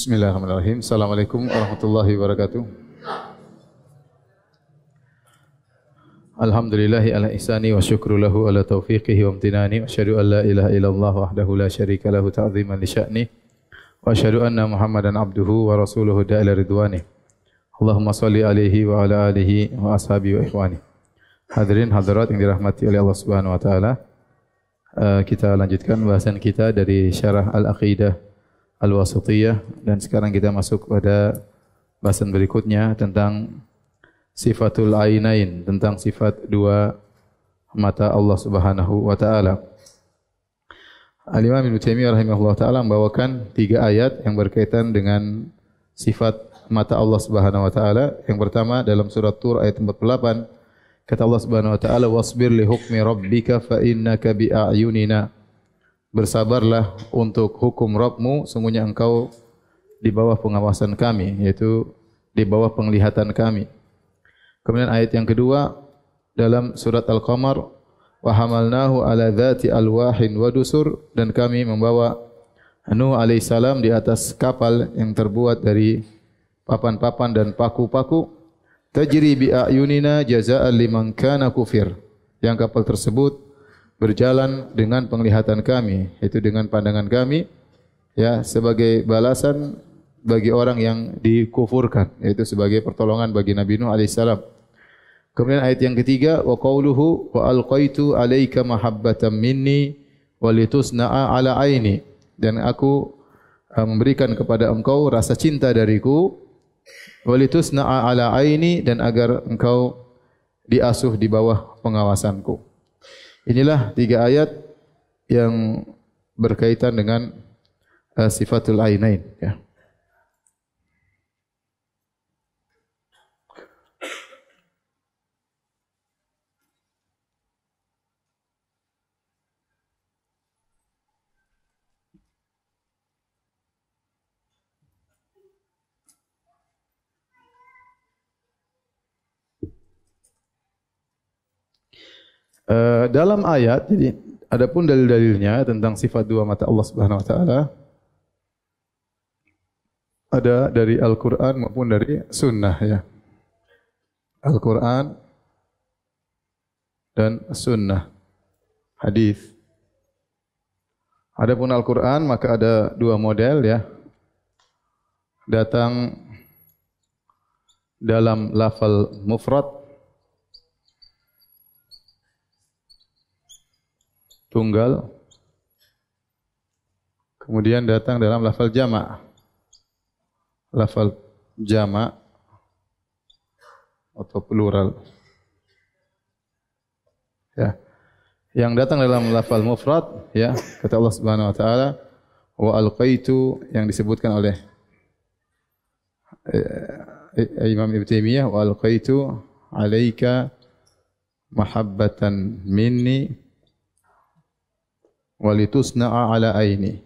Bismillahirrahmanirrahim. Assalamualaikum warahmatullahi wabarakatuh. Alhamdulillahi ala ihsani wa syukru lahu ala taufiqihi wa amtinani wa asyhadu an la ilaha illallah wahdahu la syarika lahu ta'ziman li sya'ni wa asyhadu anna Muhammadan abduhu wa rasuluhu da'ila ridwani. Allahumma salli alaihi wa ala alihi wa ashabihi wa ikhwani. Hadirin hadirat yang dirahmati oleh Allah Subhanahu wa taala. Kita lanjutkan bahasan kita dari syarah Al-Aqidah Al-Wasithiyah dan sekarang kita masuk pada bahasan berikutnya tentang sifatul ainain, tentang sifat dua mata Allah Subhanahu wa taala. Al-Imam Ibnu Taimiyah rahimahullah taala membawakan 3 ayat yang berkaitan dengan sifat mata Allah Subhanahu wa taala. Yang pertama dalam surat Tur ayat 48, kata Allah Subhanahu wa taala, "Wasbir li hukmi rabbika fa innaka bi a'yunina." Bersabarlah untuk hukum Rabbmu, sungguhnya engkau di bawah pengawasan kami, yaitu di bawah penglihatan kami. Kemudian ayat yang kedua dalam surat Al-Qamar, wa hamalnahu ala dzati alwahin wa dusur, dan kami membawa Nuh alaihissalam di atas kapal yang terbuat dari papan-papan dan paku-paku, tajri bi a'yunina jazaa'an liman kana kufir. Yang kapal tersebut berjalan dengan penglihatan kami, yaitu dengan pandangan kami, ya, sebagai balasan bagi orang yang dikufurkan, yaitu sebagai pertolongan bagi Nabi Nuh alaihissalam. Kemudian ayat yang ketiga, wa qauluhu wa alqaitu alaika mahabbatan minni wa litusna'a ala aini, dan aku memberikan kepada engkau rasa cinta dariku, wa litusna'a ala aini, dan agar engkau diasuh di bawah pengawasanku. Inilah 3 ayat yang berkaitan dengan sifatul ainain, ya. Dalam ayat, jadi adapun dalil-dalilnya tentang sifat dua mata Allah Subhanahu wa taala ada dari Al-Qur'an maupun dari sunnah, ya. Al-Qur'an dan sunnah, hadis. Adapun Al-Qur'an maka ada 2 model, ya. Datang dalam lafal mufrad, tunggal, kemudian datang dalam lafal jama'. Lafal jama' atau plural, ya. Yang datang dalam lafal mufrad, ya, kata Allah Subhanahu wa taala, wa alqaitu, yang disebutkan oleh Imam Ibnu Taimiyah, wa alqaitu alaika mahabbatan minni walitusna'a ala aini.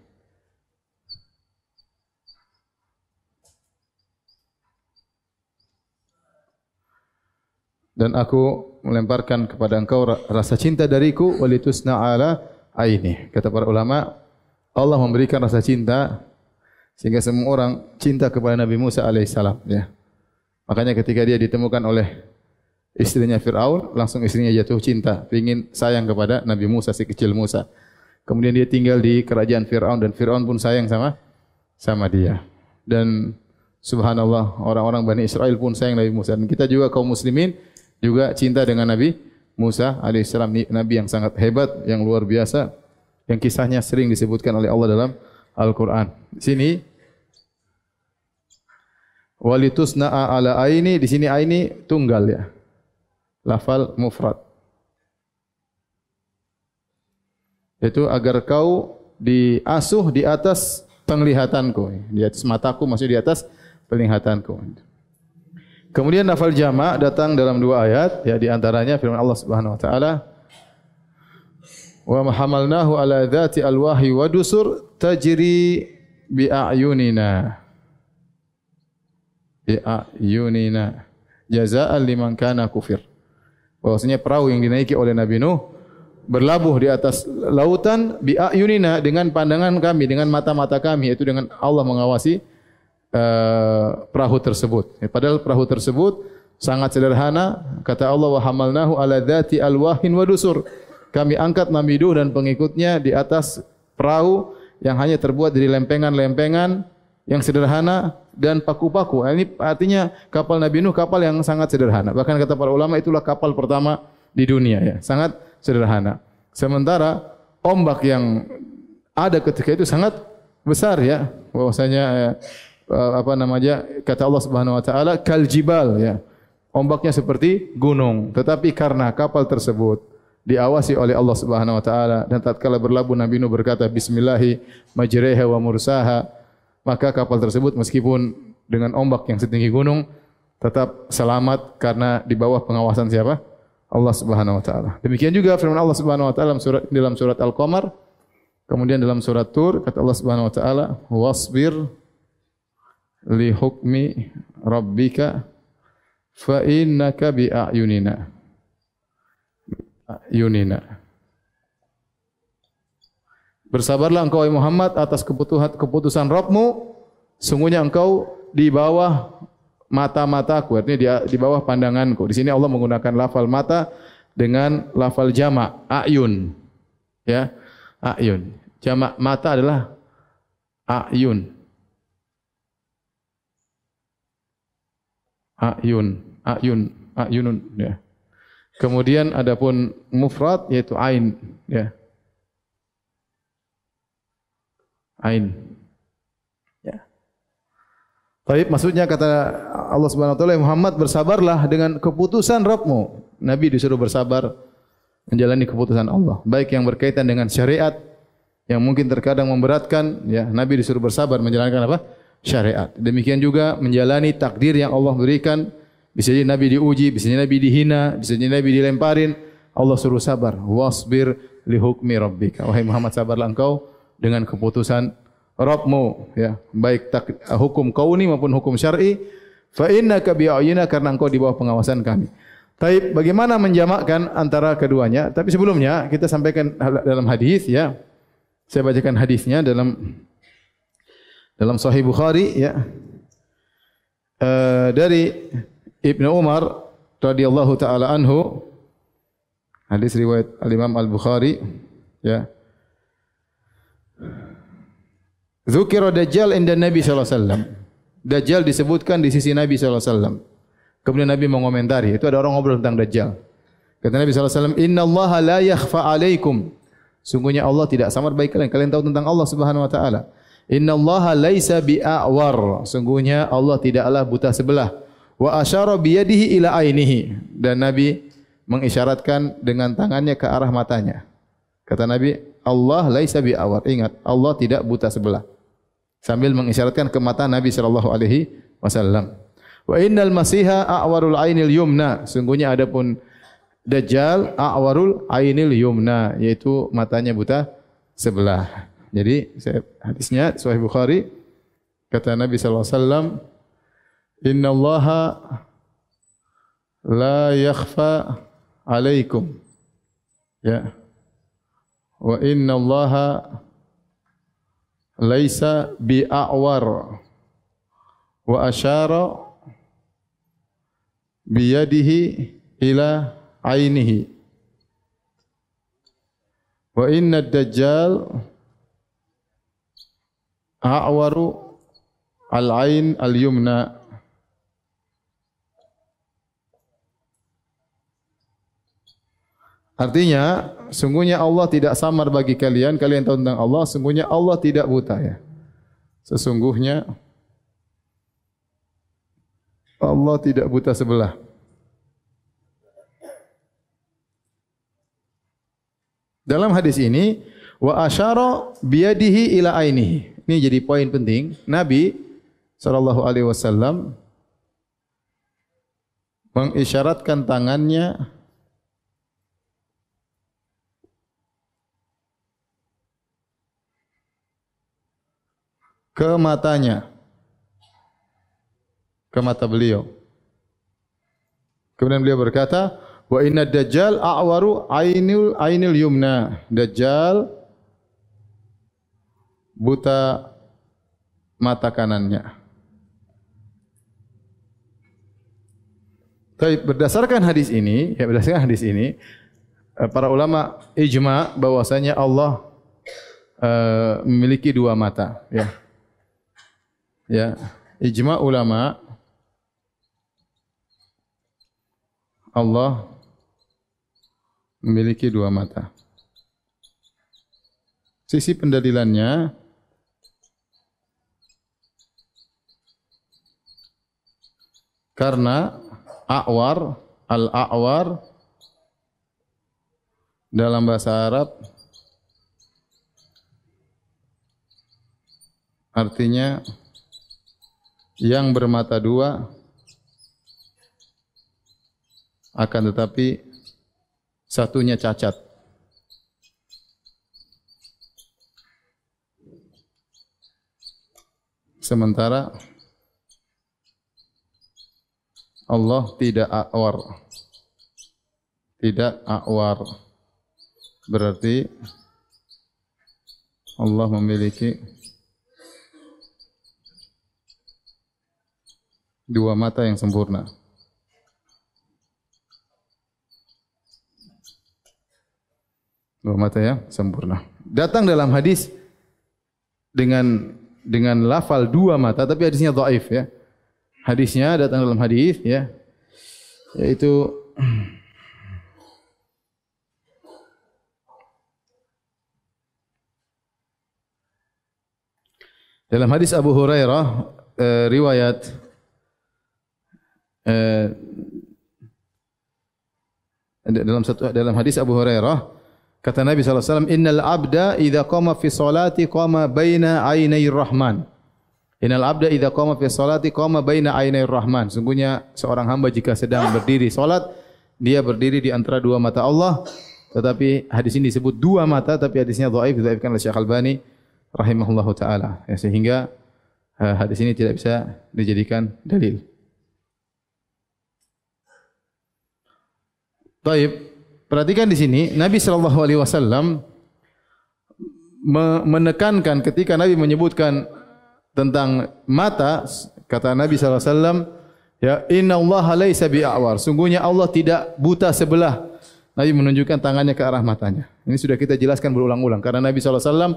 Dan aku melemparkan kepada engkau rasa cinta dariku, walitusna'a ala aini. Kata para ulama, Allah memberikan rasa cinta sehingga semua orang cinta kepada Nabi Musa alaihissalam, ya. Makanya ketika dia ditemukan oleh istrinya Fir'aun, langsung istrinya jatuh cinta, ingin sayang kepada Nabi Musa, si kecil Musa. Kemudian dia tinggal di kerajaan Fir'aun dan Fir'aun pun sayang sama dia. Dan subhanallah, orang-orang Bani Israel pun sayang Nabi Musa. Dan kita juga kaum muslimin juga cinta dengan Nabi Musa alaihissalam, nabi yang sangat hebat, yang luar biasa, yang kisahnya sering disebutkan oleh Allah dalam Al-Qur'an. Di sini walitusna'a ala aini, di sini aini tunggal, ya. Lafal mufrad. Yaitu agar kau diasuh di atas penglihatanku, di atas mataku, maksudnya di atas penglihatanku. Kemudian lafal jama' datang dalam 2 ayat, ya, di antaranya firman Allah Subhanahu wa taala, wa hamalnahu ala dzati alwahi wa dusur tajri bi a'yunina. Bi a'yunina jazaa'an liman kana kufir. Bahwasanya perahu yang dinaiki oleh Nabi Nuh berlabuh di atas lautan bi a'yunina, dengan pandangan kami, dengan mata-mata kami, yaitu dengan Allah mengawasi perahu tersebut. Padahal perahu tersebut sangat sederhana. Kata Allah, wa hamalnahu ala dzati alwahin wa dusur. Kami angkat Nabi Nuh dan pengikutnya di atas perahu yang hanya terbuat dari lempengan-lempengan yang sederhana dan paku-paku. Ini artinya kapal Nabi Nuh kapal yang sangat sederhana. Bahkan kata para ulama itulah kapal pertama di dunia ya, sangat sederhana. Sementara ombak yang ada ketika itu sangat besar ya. Bahwasanya kata Allah Subhanahu wa taala kal jibal ya. Ombaknya seperti gunung, tetapi karena kapal tersebut diawasi oleh Allah Subhanahu wa taala dan tatkala berlabuh Nabi Nuh berkata bismillahi majreha wa mursaha, maka kapal tersebut meskipun dengan ombak yang setinggi gunung tetap selamat karena di bawah pengawasan siapa? Allah Subhanahu wa taala. Demikian juga firman Allah Subhanahu wa taala dalam surat Al-Qamar, kemudian dalam surat Tur kata Allah Subhanahu wa taala wasbir li hukmi rabbika fa innaka bi a'yunina. Bersabarlah engkau wahai Muhammad atas keputusan Rabbmu, sungguhnya engkau di bawah mata-mataku, artinya di bawah pandanganku. Di sini Allah menggunakan lafal mata dengan lafal jamak ayun. Ya, ayun. Jamak mata adalah ayun. Ayunun ya. Kemudian adapun mufrad yaitu ain ya. Ain. Ya. Baik, maksudnya kata Allah Subhanahu wa taala, Muhammad bersabarlah dengan keputusan Rabbmu. Nabi disuruh bersabar menjalani keputusan Allah, baik yang berkaitan dengan syariat yang mungkin terkadang memberatkan ya, Nabi disuruh bersabar menjalankan apa? Syariat. Demikian juga menjalani takdir yang Allah berikan. Bisa jadi Nabi diuji, bisa jadi Nabi dihina, bisa jadi Nabi dilemparin. Allah suruh sabar. Wasbir li hukmi rabbika. Wahai Muhammad, sabarlah engkau dengan keputusan Rabbmu. Ya, baik hukum kauni maupun hukum syar'i. Fa innaka bi'ayina, karena engkau di bawah pengawasan kami. Taib, bagaimana menjamakkan antara keduanya? Tapi sebelumnya kita sampaikan dalam hadis ya. Saya bacakan hadisnya dalam Sahih Bukhari ya. Dari Ibnu Umar radhiyallahu taala anhu, hadis riwayat Al-Imam Al-Bukhari ya. Dzukira Dajjal inda Nabi sallallahu alaihi wasallam. Dajjal disebutkan di sisi Nabi sallallahu alaihi wasallam. Kemudian Nabi mengomentari, itu ada orang ngobrol tentang Dajjal. Kata Nabi sallallahu alaihi wasallam, "Innallaha la yakhfa 'alaikum." Sungguhnya Allah tidak samar bagi kalian. Kalian tahu tentang Allah Subhanahu wa taala. "Innallaha laisa bi'awar." Sungguhnya Allah tidaklah buta sebelah. Wa asyara biyadihi ila ainihi, dan Nabi mengisyaratkan dengan tangannya ke arah matanya. Kata Nabi, Allah laisa bi'awar. Ingat, Allah tidak buta sebelah. Sambil mengisyaratkan ke mata Nabi sallallahu alaihi wasallam. Wa innal masiha a'warul ainil yumna. Sungguhnya adapun Dajjal a'warul ainil yumna, yaitu matanya buta sebelah. Jadi hadisnya Sahih Bukhari, kata Nabi sallallahu alaihi wasallam, "Innallaha la yakhfa 'alaikum." Ya. Wa innallaha laisa bi'awar. Wa asyara biyadihi ila ainihi. Wa inna ad-dajjal a'waru al-ain al-yumna. Artinya, sungguhnya Allah tidak samar bagi kalian. Kalian tahu tentang Allah, sungguhnya Allah tidak buta ya. Sesungguhnya Allah tidak buta sebelah. Dalam hadis ini, wa asyara biyadihi ila ainihi. Ini jadi poin penting. Nabi sallallahu alaihi wasallam mengisyaratkan tangannya ke matanya, ke mata beliau. Kemudian beliau berkata, wa inna dajjal a'waru ainil yumna. Dajjal buta mata kanannya. Tapi berdasarkan hadis ini, para ulama ijma bahwasanya Allah memiliki dua mata, ya. Ya, ijma ulama Allah memiliki dua mata. Sisi pendalilannya karena al-a'war dalam bahasa Arab artinya yang bermata dua, akan tetapi satunya cacat. Sementara Allah tidak a'war. Tidak a'war. Berarti Allah memiliki dua mata yang sempurna. Dua mata yang sempurna. Datang dalam hadis dengan lafal dua mata, tapi hadisnya dhaif, ya. Hadisnya datang dalam hadis, ya, yaitu dalam hadis Abu Hurairah, riwayat dalam hadis Abu Hurairah, kata Nabi sallallahu alaihi wasallam, "Innal abda idza qama fi sholati qama baina ainai rahman." Innal abda idza qama fi sholati qama baina ainai rahman. Sungguhnya seorang hamba jika sedang berdiri salat, dia berdiri di antara dua mata Allah. Tetapi hadis ini disebut dua mata, tapi hadisnya dhaif, didhaifkan oleh Syekh Albani rahimahullahu taala. Ya, sehingga hadis ini tidak bisa dijadikan dalil. Baik, perhatikan di sini Nabi sallallahu alaihi wasallam menekankan ketika Nabi menyebutkan tentang mata, kata Nabi sallallahu alaihi wasallam, ya, innallaha laisa bi'awar. Sungguhnya Allah tidak buta sebelah. Nabi menunjukkan tangannya ke arah matanya. Ini sudah kita jelaskan berulang-ulang karena Nabi sallallahu alaihi wasallam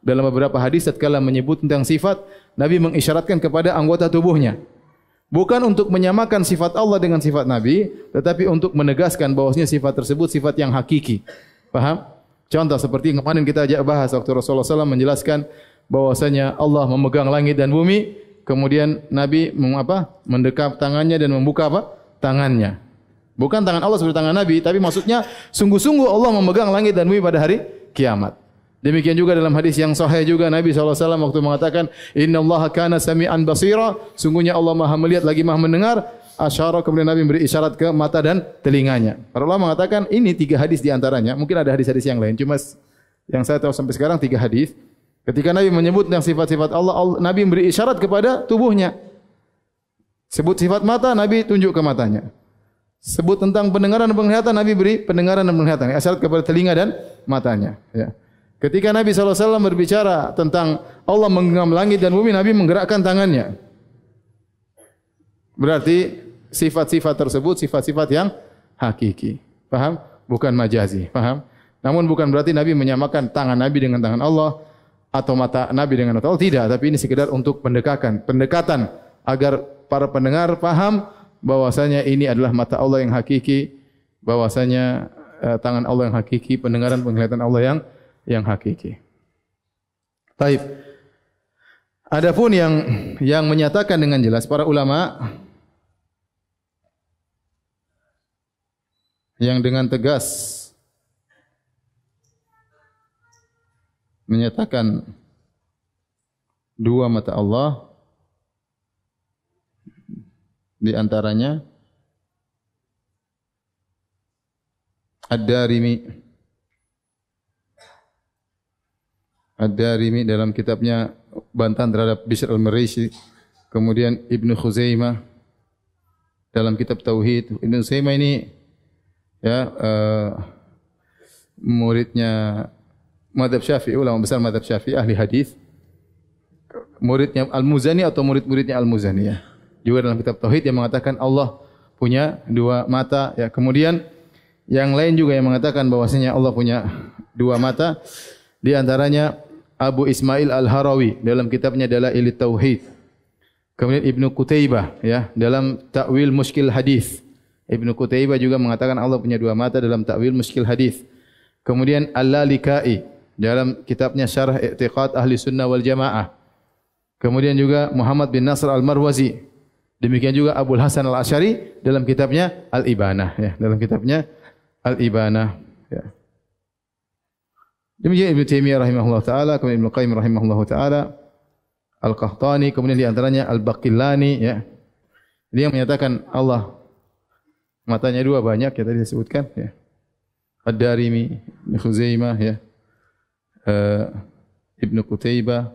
dalam beberapa hadis tatkala menyebut tentang sifat, Nabi mengisyaratkan kepada anggota tubuhnya. Bukan untuk menyamakan sifat Allah dengan sifat Nabi, tetapi untuk menegaskan bahwasanya sifat tersebut sifat yang hakiki. Paham? Contoh seperti yang kemarin kita ajak bahas waktu Rasulullah SAW menjelaskan bahwasanya Allah memegang langit dan bumi, kemudian Nabi mendekap tangannya dan membuka tangannya. Bukan tangan Allah seperti tangan Nabi, tapi maksudnya sungguh-sungguh Allah memegang langit dan bumi pada hari kiamat. Demikian juga dalam hadis yang sahih juga Nabi SAW waktu mengatakan, innallaha kana sami'an basira, sungguhnya Allah maha melihat lagi maha mendengar. Asyara, kemudian Nabi beri isyarat ke mata dan telinganya. Para ulama mengatakan ini 3 hadis di antaranya. Mungkin ada hadis-hadis yang lain, cuma yang saya tahu sampai sekarang 3 hadis. Ketika Nabi menyebut tentang sifat-sifat Allah, Nabi beri isyarat kepada tubuhnya. Sebut sifat mata, Nabi tunjuk ke matanya. Sebut tentang pendengaran dan penglihatan, Nabi beri pendengaran dan penglihatan. Isyarat kepada telinga dan matanya. Ya. Ketika Nabi SAW berbicara tentang Allah menggenggam langit dan bumi, Nabi menggerakkan tangannya. Berarti sifat-sifat tersebut sifat-sifat yang hakiki. Paham? Bukan majazi. Paham? Namun bukan berarti Nabi menyamakan tangan Nabi dengan tangan Allah atau mata Nabi dengan mata Allah. Tidak. Tapi ini sekedar untuk pendekatan agar para pendengar paham bahwasanya ini adalah mata Allah yang hakiki, bahwasanya tangan Allah yang hakiki, pendengaran penglihatan Allah yang hakiki. Baik. Adapun yang menyatakan dengan jelas para ulama yang dengan tegas menyatakan dua mata Allah, di antaranya Ad-Darimi dalam kitabnya bantahan terhadap Bishr al-Marisi, kemudian Ibnu Khuzaimah dalam kitab Tauhid. Ibnu Khuzaimah ini muridnya mazhab Syafi'i, ulama besar mazhab Syafi'i, ahli hadis. Muridnya Al-Muzani atau murid-muridnya Al-Muzani, ya. Juga dalam kitab Tauhid yang mengatakan Allah punya dua mata. Ya, kemudian yang lain juga yang mengatakan bahwasanya Allah punya dua mata. Di antaranya Abu Ismail Al-Harawi dalam kitabnya Dalailut Tauhid. Kemudian Ibnu Qutaibah ya dalam Ta'wil Mushkil Hadis. Ibnu Qutaibah juga mengatakan Allah punya dua mata dalam Ta'wil Mushkil Hadis. Kemudian Al-Lalikai dalam kitabnya Syarah I'tiqad Ahli Sunnah wal Jamaah. Kemudian juga Muhammad bin Nasr Al-Marwazi. Demikian juga Abul Hasan Al-Asy'ari dalam kitabnya Al-Ibanah ya, dalam kitabnya Al-Ibanah ya. Demikian Ibnu Taimiyah rahimahullah taala, kemudian Ibnu Qayyim rahimahullah taala, Al-Qahtani, kemudian di antaranya Al-Baqillani ya. Dia yang menyatakan Allah matanya dua banyak ya tadi disebutkan ya. Ad-Darimi, Ibnu Khuzaimah ya. Ibnu Qutaibah,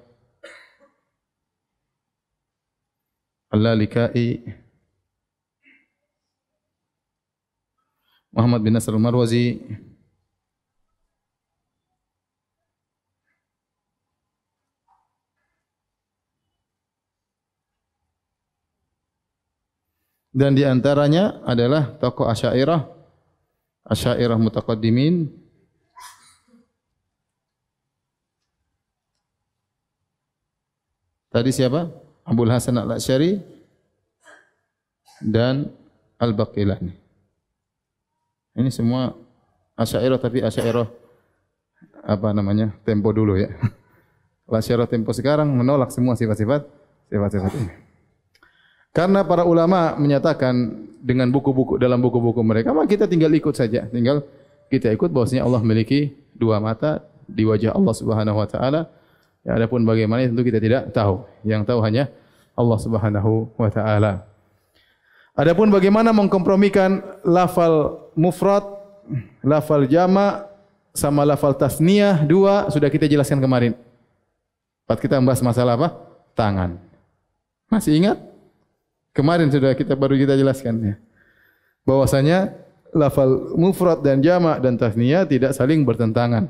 Al-Lalikai, Muhammad bin Nasr Al-Marwazi, dan di antaranya adalah tokoh Asy'ariyah mutaqaddimin. Tadi siapa? Abul Hasan Al-Asy'ari dan Al-Baqillani. Ini semua Asy'ariyah tapi Asy'ariyah apa namanya? Tempo dulu ya. Asy'ariyah tempo sekarang menolak semua sifat-sifat ini. Karena para ulama menyatakan dengan buku-buku dalam buku-buku mereka, maka kita tinggal ikut saja. Tinggal kita ikut bahwasanya Allah memiliki dua mata di wajah Allah Subhanahu wa taala. Ya, adapun bagaimana tentu kita tidak tahu. Yang tahu hanya Allah Subhanahu wa taala. Adapun bagaimana mengkompromikan lafal mufrad, lafal jama' sama lafal tasniyah dua sudah kita jelaskan kemarin. Pas kita membahas masalah apa? Tangan. Masih ingat? Kemarin sudah baru kita jelaskan ya. Bahwasanya lafal mufrad dan jama' dan tasniyah tidak saling bertentangan.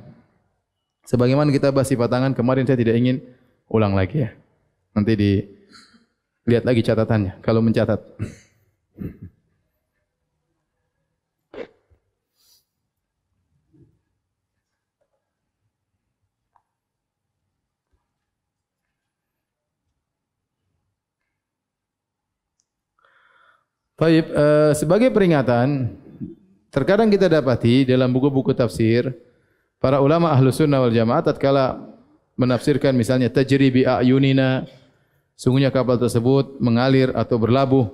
Sebagaimana kita bahas sifat tangan kemarin, saya tidak ingin ulang lagi ya. Nanti dilihat lagi catatannya kalau mencatat. Baik, sebagai peringatan, terkadang kita dapati dalam buku-buku tafsir para ulama Ahlus Sunnah wal Jamaah tatkala menafsirkan misalnya tajri bi ayunina, sungguhnya kapal tersebut mengalir atau berlabuh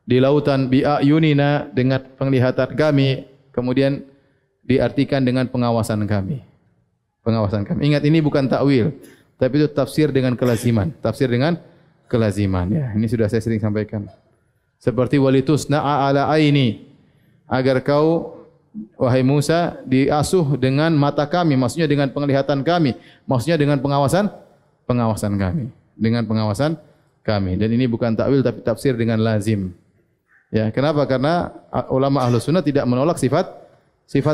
di lautan bi ayunina dengan penglihatan kami, kemudian diartikan dengan pengawasan kami. Pengawasan kami. Ingat ini bukan takwil, tapi itu tafsir dengan kelaziman. Tafsir dengan kelaziman ya. Ini sudah saya sering sampaikan. Seperti walitusna'a ala aini, agar kau wahai Musa diasuh dengan mata kami, maksudnya dengan penglihatan kami, maksudnya dengan pengawasan kami, dengan pengawasan kami. Dan ini bukan takwil tapi tafsir dengan lazim. Ya, kenapa? Karena ulama Ahlus Sunnah tidak menolak sifat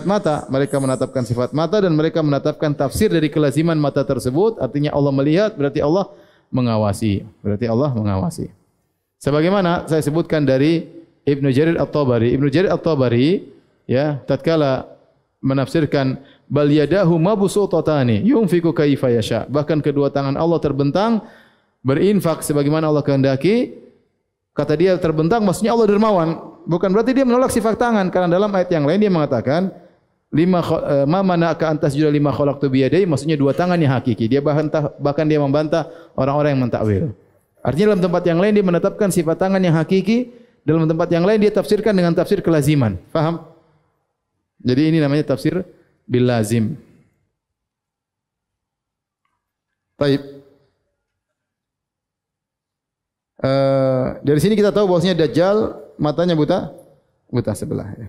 mata. Mereka menetapkan sifat mata dan mereka menetapkan tafsir dari kelaziman mata tersebut. Artinya Allah melihat, berarti Allah mengawasi. Berarti Allah mengawasi. Sebagaimana saya sebutkan dari Ibnu Jarir At-Tabari. Ibnu Jarir At-Tabari ya, tatkala menafsirkan bal yadahu mabsutatani yunfiqu kaifa yasha. Bahkan kedua tangan Allah terbentang berinfak sebagaimana Allah kehendaki. Kata dia terbentang maksudnya Allah dermawan. Bukan berarti dia menolak sifat tangan, karena dalam ayat yang lain dia mengatakan ma manaka antas juda lima khalaqtu bi yadai, maksudnya dua tangan yang hakiki. Dia bahkan dia membantah orang-orang yang mentakwil. Artinya dalam tempat yang lain dia menetapkan sifat tangan yang hakiki, dalam tempat yang lain dia tafsirkan dengan tafsir kelaziman. Faham? Jadi ini namanya tafsir bil lazim. Baik. Dari sini kita tahu bahwasanya Dajjal matanya buta sebelah ya.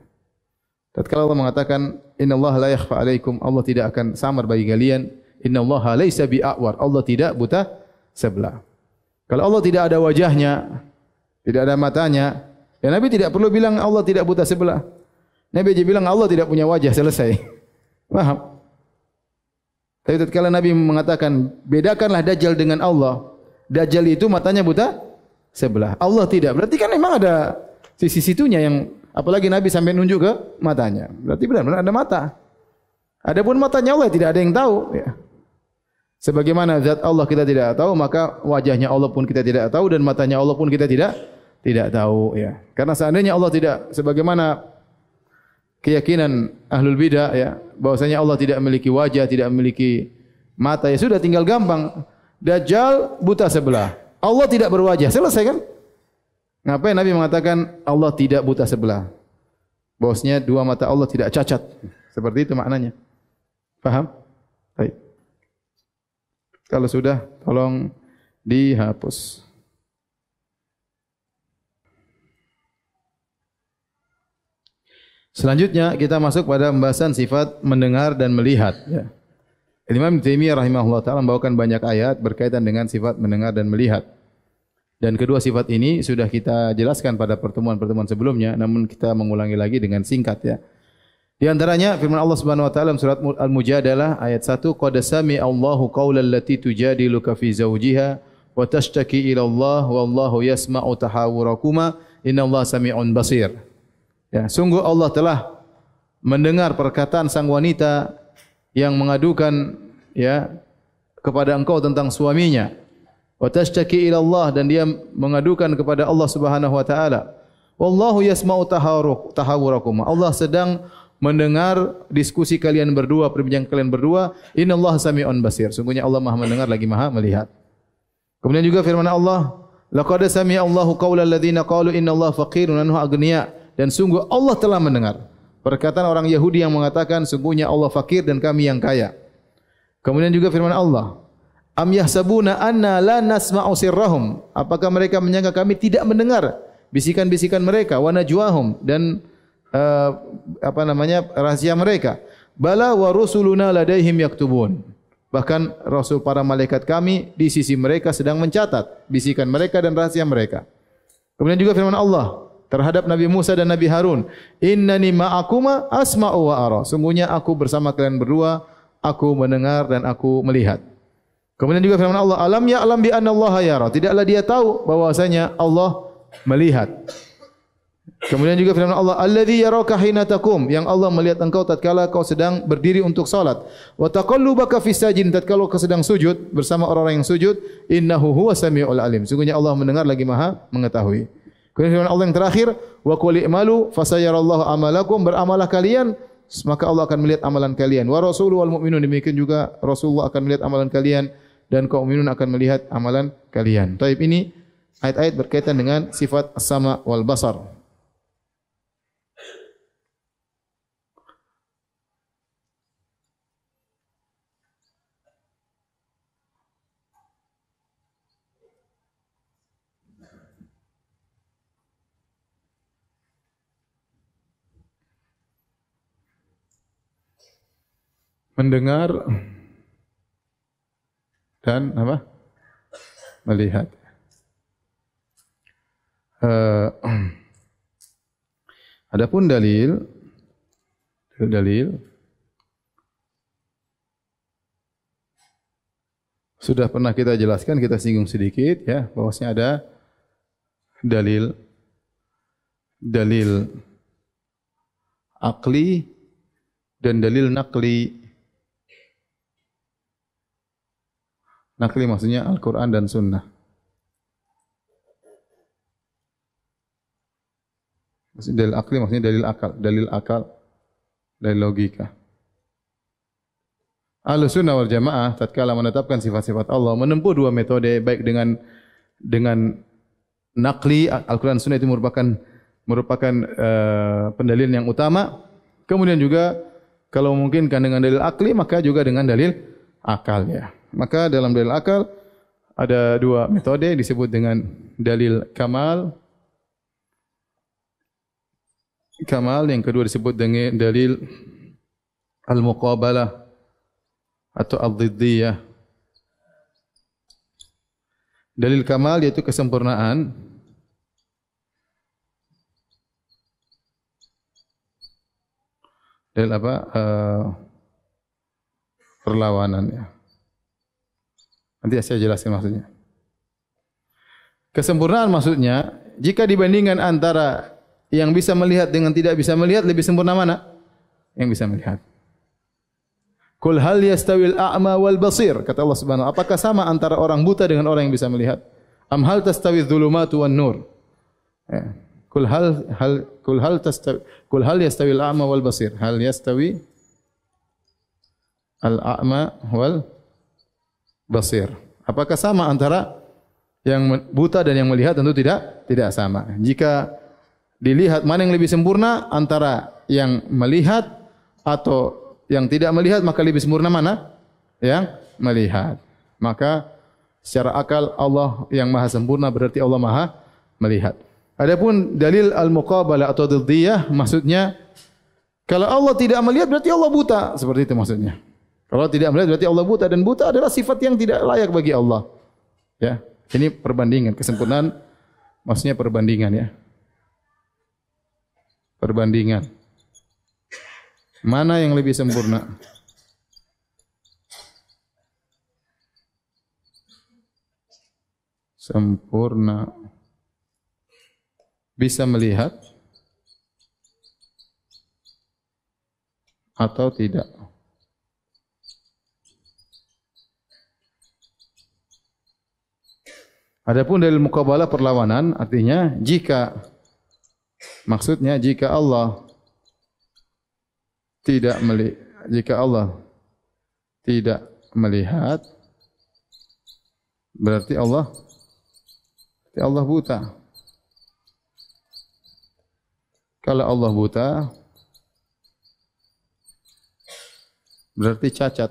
Tatkala Allah mengatakan innallaha la yakhfa 'alaikum, Allah tidak akan samar bagi kalian. Innallaha laisa bi'awar, Allah tidak buta sebelah. Kalau Allah tidak ada wajahnya, tidak ada matanya, ya Nabi tidak perlu bilang Allah tidak buta sebelah. Nabi aja bilang Allah tidak punya wajah, selesai. Paham? Tapi tatkala Nabi mengatakan bedakanlah Dajjal dengan Allah, Dajjal itu matanya buta sebelah, Allah tidak. Berarti kan memang ada Sisi situnya yang apalagi Nabi sampai nunjuk ke matanya. Berarti benar-benar ada mata. Adapun matanya Allah tidak ada yang tahu. Ya. Sebagaimana zat Allah kita tidak tahu, maka wajahnya Allah pun kita tidak tahu dan matanya Allah pun kita tidak tahu. Ya. Karena seandainya Allah tidak, sebagaimana keyakinan ahlul bidah, ya, bahwasanya Allah tidak memiliki wajah, tidak memiliki mata, ya sudah tinggal gampang. Dajjal buta sebelah. Allah tidak berwajah. Selesai kan? Ngapain Nabi mengatakan Allah tidak buta sebelah? Bahwasanya dua mata Allah tidak cacat. Seperti itu maknanya. Paham? Baik. Kalau sudah, tolong dihapus. Selanjutnya kita masuk pada pembahasan sifat mendengar dan melihat. Ya. Imam Ibnu Taimiyah rahimahullah taala membawakan banyak ayat berkaitan dengan sifat mendengar dan melihat. Dan kedua sifat ini sudah kita jelaskan pada pertemuan-pertemuan sebelumnya, namun kita mengulangi lagi dengan singkat ya. Di antaranya firman Allah Subhanahu wa taala dalam surat Al-Mujadalah ayat 1, qad sami Allahu qaulal lati tujadiluka fi zawjiha wa tashtaki ila Allah wallahu yasma'u tahawurakuma innallaha sami'un basir. Ya, sungguh Allah telah mendengar perkataan sang wanita yang mengadukan ya kepada engkau tentang suaminya. Wa tashtaki ila Allah, dan dia mengadukan kepada Allah Subhanahu wa taala. Wallahu yasma'u tahawurakuma. Allah sedang mendengar diskusi kalian berdua, perbincangan kalian berdua. Innallaha sami'un basir. Sungguhnya Allah Maha mendengar lagi Maha melihat. Kemudian juga firman Allah, laqad sami'a Allahu qaulal ladzina qalu innallaha faqirun wa nahnu aghnia. Dan sungguh Allah telah mendengar perkataan orang Yahudi yang mengatakan sungguhnya Allah fakir dan kami yang kaya. Kemudian juga firman Allah, am yahsabuna anna la nasma'u sirrahum. Apakah mereka menyangka kami tidak mendengar bisikan-bisikan mereka, wa najwahum, dan rahasia mereka. Bala wa rusuluna ladaihim yaktubun. Bahkan rasul para malaikat kami di sisi mereka sedang mencatat bisikan mereka dan rahasia mereka. Kemudian juga firman Allah terhadap Nabi Musa dan Nabi Harun, innani ma'akuma asma'u wa ara. Sungguhnya aku bersama kalian berdua, aku mendengar dan aku melihat. Kemudian juga firman Allah, alam ya'lam bi anna Allah yara. Tidaklah dia tahu bahwasanya Allah melihat. Kemudian juga firman Allah, alladzi yaraka hina taqum, yang Allah melihat engkau tatkala kau sedang berdiri untuk salat. Wa taqallubaka fis sajin, tatkala kau sedang sujud bersama orang-orang yang sujud. Innahu huwas samiul alim. Sungguhnya Allah mendengar lagi Maha mengetahui. Kemudian firman Allah yang terakhir, wa qul i'malu fasayarallahu amalakum, beramalah kalian maka Allah akan melihat amalan kalian. Wa rasuluhu wal mu'minun, demikian juga Rasulullah akan melihat amalan kalian dan kaum mukminun akan melihat amalan kalian. Taib, ini ayat-ayat berkaitan dengan sifat as-sama wal basar. Mendengar dan apa? Melihat. Adapun dalil sudah pernah kita jelaskan, kita singgung sedikit ya, bahwasanya ada dalil akli dan dalil nakli. Nakli maksudnya Al-Quran dan Sunnah. Dalil akli maksudnya dalil akal, dalil logika. Ahlus Sunnah wal Jamaah tatkala menetapkan sifat-sifat Allah menempuh dua metode, baik dengan nakli, Al-Quran Sunnah itu merupakan pendalilan yang utama. Kemudian juga kalau memungkinkan dengan dalil akli, maka juga dengan dalil akal ya. Maka dalam dalil akal ada dua metode, disebut dengan dalil kamal. Yang kedua disebut dengan dalil al-muqabalah atau al-dhiddiyah. Dalil kamal yaitu kesempurnaan. Dalil apa? Perlawanan ya. Nanti saya jelaskan maksudnya. Kesempurnaan maksudnya, jika dibandingkan antara yang bisa melihat dengan tidak bisa melihat lebih sempurna mana? Yang bisa melihat. Qul hal yastawil a'ma wal basir, kata Allah Subhanahu wa ta'ala, apakah sama antara orang buta dengan orang yang bisa melihat? Am hal tastawi dhulumatu wan nur? Ya. Qul hal yastawi al a'ma wal basir? Hal yastawi al a'ma wal basir? Apakah sama antara yang buta dan yang melihat? Tentu tidak sama. Jika dilihat mana yang lebih sempurna antara yang melihat atau yang tidak melihat, maka lebih sempurna mana? Yang melihat. Maka secara akal Allah yang maha sempurna berarti Allah maha melihat. Adapun dalil al-muqabalah atau diddiyah, maksudnya kalau Allah tidak melihat berarti Allah buta, seperti itu maksudnya. Kalau tidak melihat berarti Allah buta, dan buta adalah sifat yang tidak layak bagi Allah. Ya, ini perbandingan, kesempurnaan maksudnya perbandingan ya. Perbandingan. Mana yang lebih sempurna? Sempurna. Bisa melihat atau tidak? Adapun dalil muqabalah perlawanan, artinya maksudnya jika Allah tidak melihat berarti Allah buta. Kalau Allah buta berarti cacat.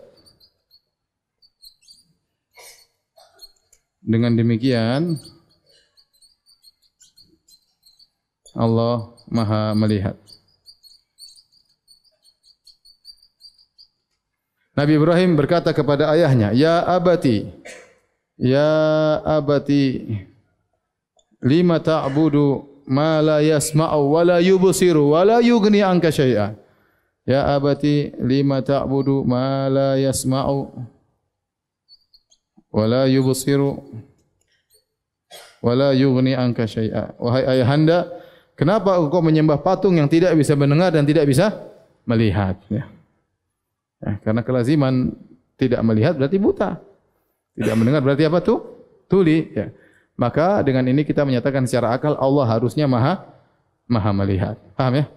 Dengan demikian Allah Maha melihat. Nabi Ibrahim berkata kepada ayahnya, "Ya abati, lima ta'budu ma la yasma'u wa la yubsiru wa la yughni anka syai'a." Ya abati, lima ta'budu ma la yasma'u wa la yubsiru wa la yughni anka syai'a. Wahai ayahanda, kenapa engkau menyembah patung yang tidak bisa mendengar dan tidak bisa melihat? Ya. Karena kelaziman tidak melihat berarti buta. Tidak mendengar berarti apa tuh? Tuli. Ya. Maka dengan ini kita menyatakan secara akal Allah harusnya maha melihat. Paham ya?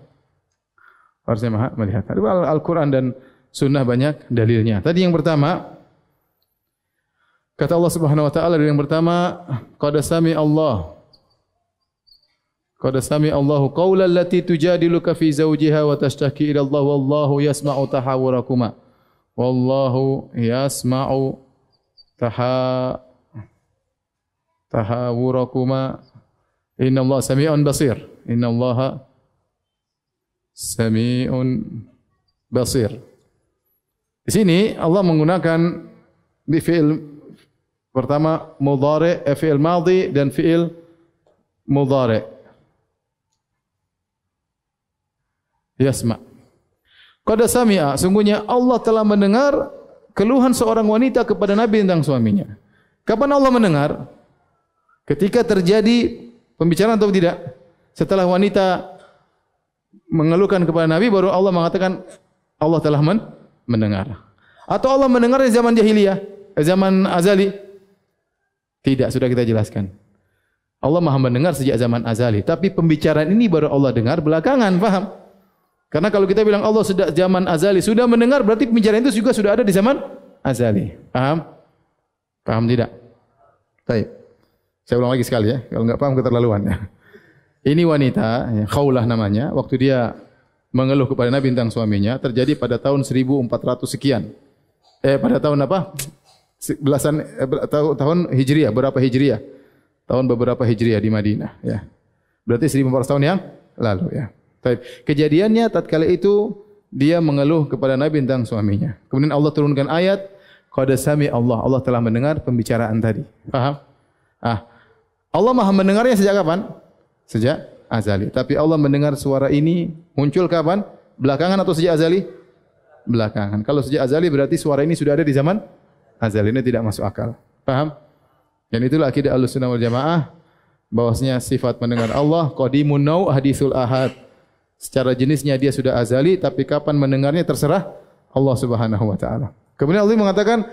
Harusnya maha melihat. Al-Quran dan Sunnah banyak dalilnya. Tadi yang pertama, kata Allah Subhanahu Wa Taala yang pertama, qad sami Allahu qawla allati tujadiluka fi zawjiha wa tashtaki ila Allah wallahu yasma'u tahawurakuma. Wallahu yasma'u tahawurakuma. Inna Allah sami'un basir. Inna Allah sami'un basir. Di sini Allah menggunakan di fi'il pertama mudhari', fi'il madhi dan fi'il mudhari'. Yasma. Qad sami'a, sungguhnya Allah telah mendengar keluhan seorang wanita kepada Nabi tentang suaminya. Kapan Allah mendengar? Ketika terjadi pembicaraan atau tidak? Setelah wanita mengeluhkan kepada Nabi, baru Allah mengatakan Allah telah mendengar. Atau Allah mendengar di zaman jahiliyah, zaman azali? Tidak, sudah kita jelaskan. Allah Maha mendengar sejak zaman azali, tapi pembicaraan ini baru Allah dengar belakangan, paham? Karena kalau kita bilang Allah sudah zaman azali sudah mendengar, berarti pembicaraan itu juga sudah ada di zaman azali. Paham? Paham tidak? Baik. Saya ulang lagi sekali ya. Kalau enggak paham keterlaluan ya. Ini wanita, ya, Khawlah namanya, waktu dia mengeluh kepada Nabi tentang suaminya, terjadi pada tahun 1400 sekian. Pada tahun apa? Tahun Hijriah, berapa Hijriah? Tahun beberapa Hijriah di Madinah, ya. Berarti 1400 tahun yang lalu, ya. Kejadiannya tatkala itu dia mengeluh kepada Nabi tentang suaminya. Kemudian Allah turunkan ayat, qad sami Allah telah mendengar pembicaraan tadi. Paham? Allah Maha mendengarnya sejak kapan? Sejak azali. Tapi Allah mendengar suara ini muncul kapan? Belakangan atau sejak azali? Belakangan. Kalau sejak azali berarti suara ini sudah ada di zaman azali. Ini tidak masuk akal. Paham? Dan itulah akidah Ahlussunnah wal Jamaah. bahwasanya sifat mendengar Allah qadimun nau' hadisul ahad. Secara jenisnya dia sudah azali, tapi kapan mendengarnya terserah Allah Subhanahu wa taala. Kemudian Allah mengatakan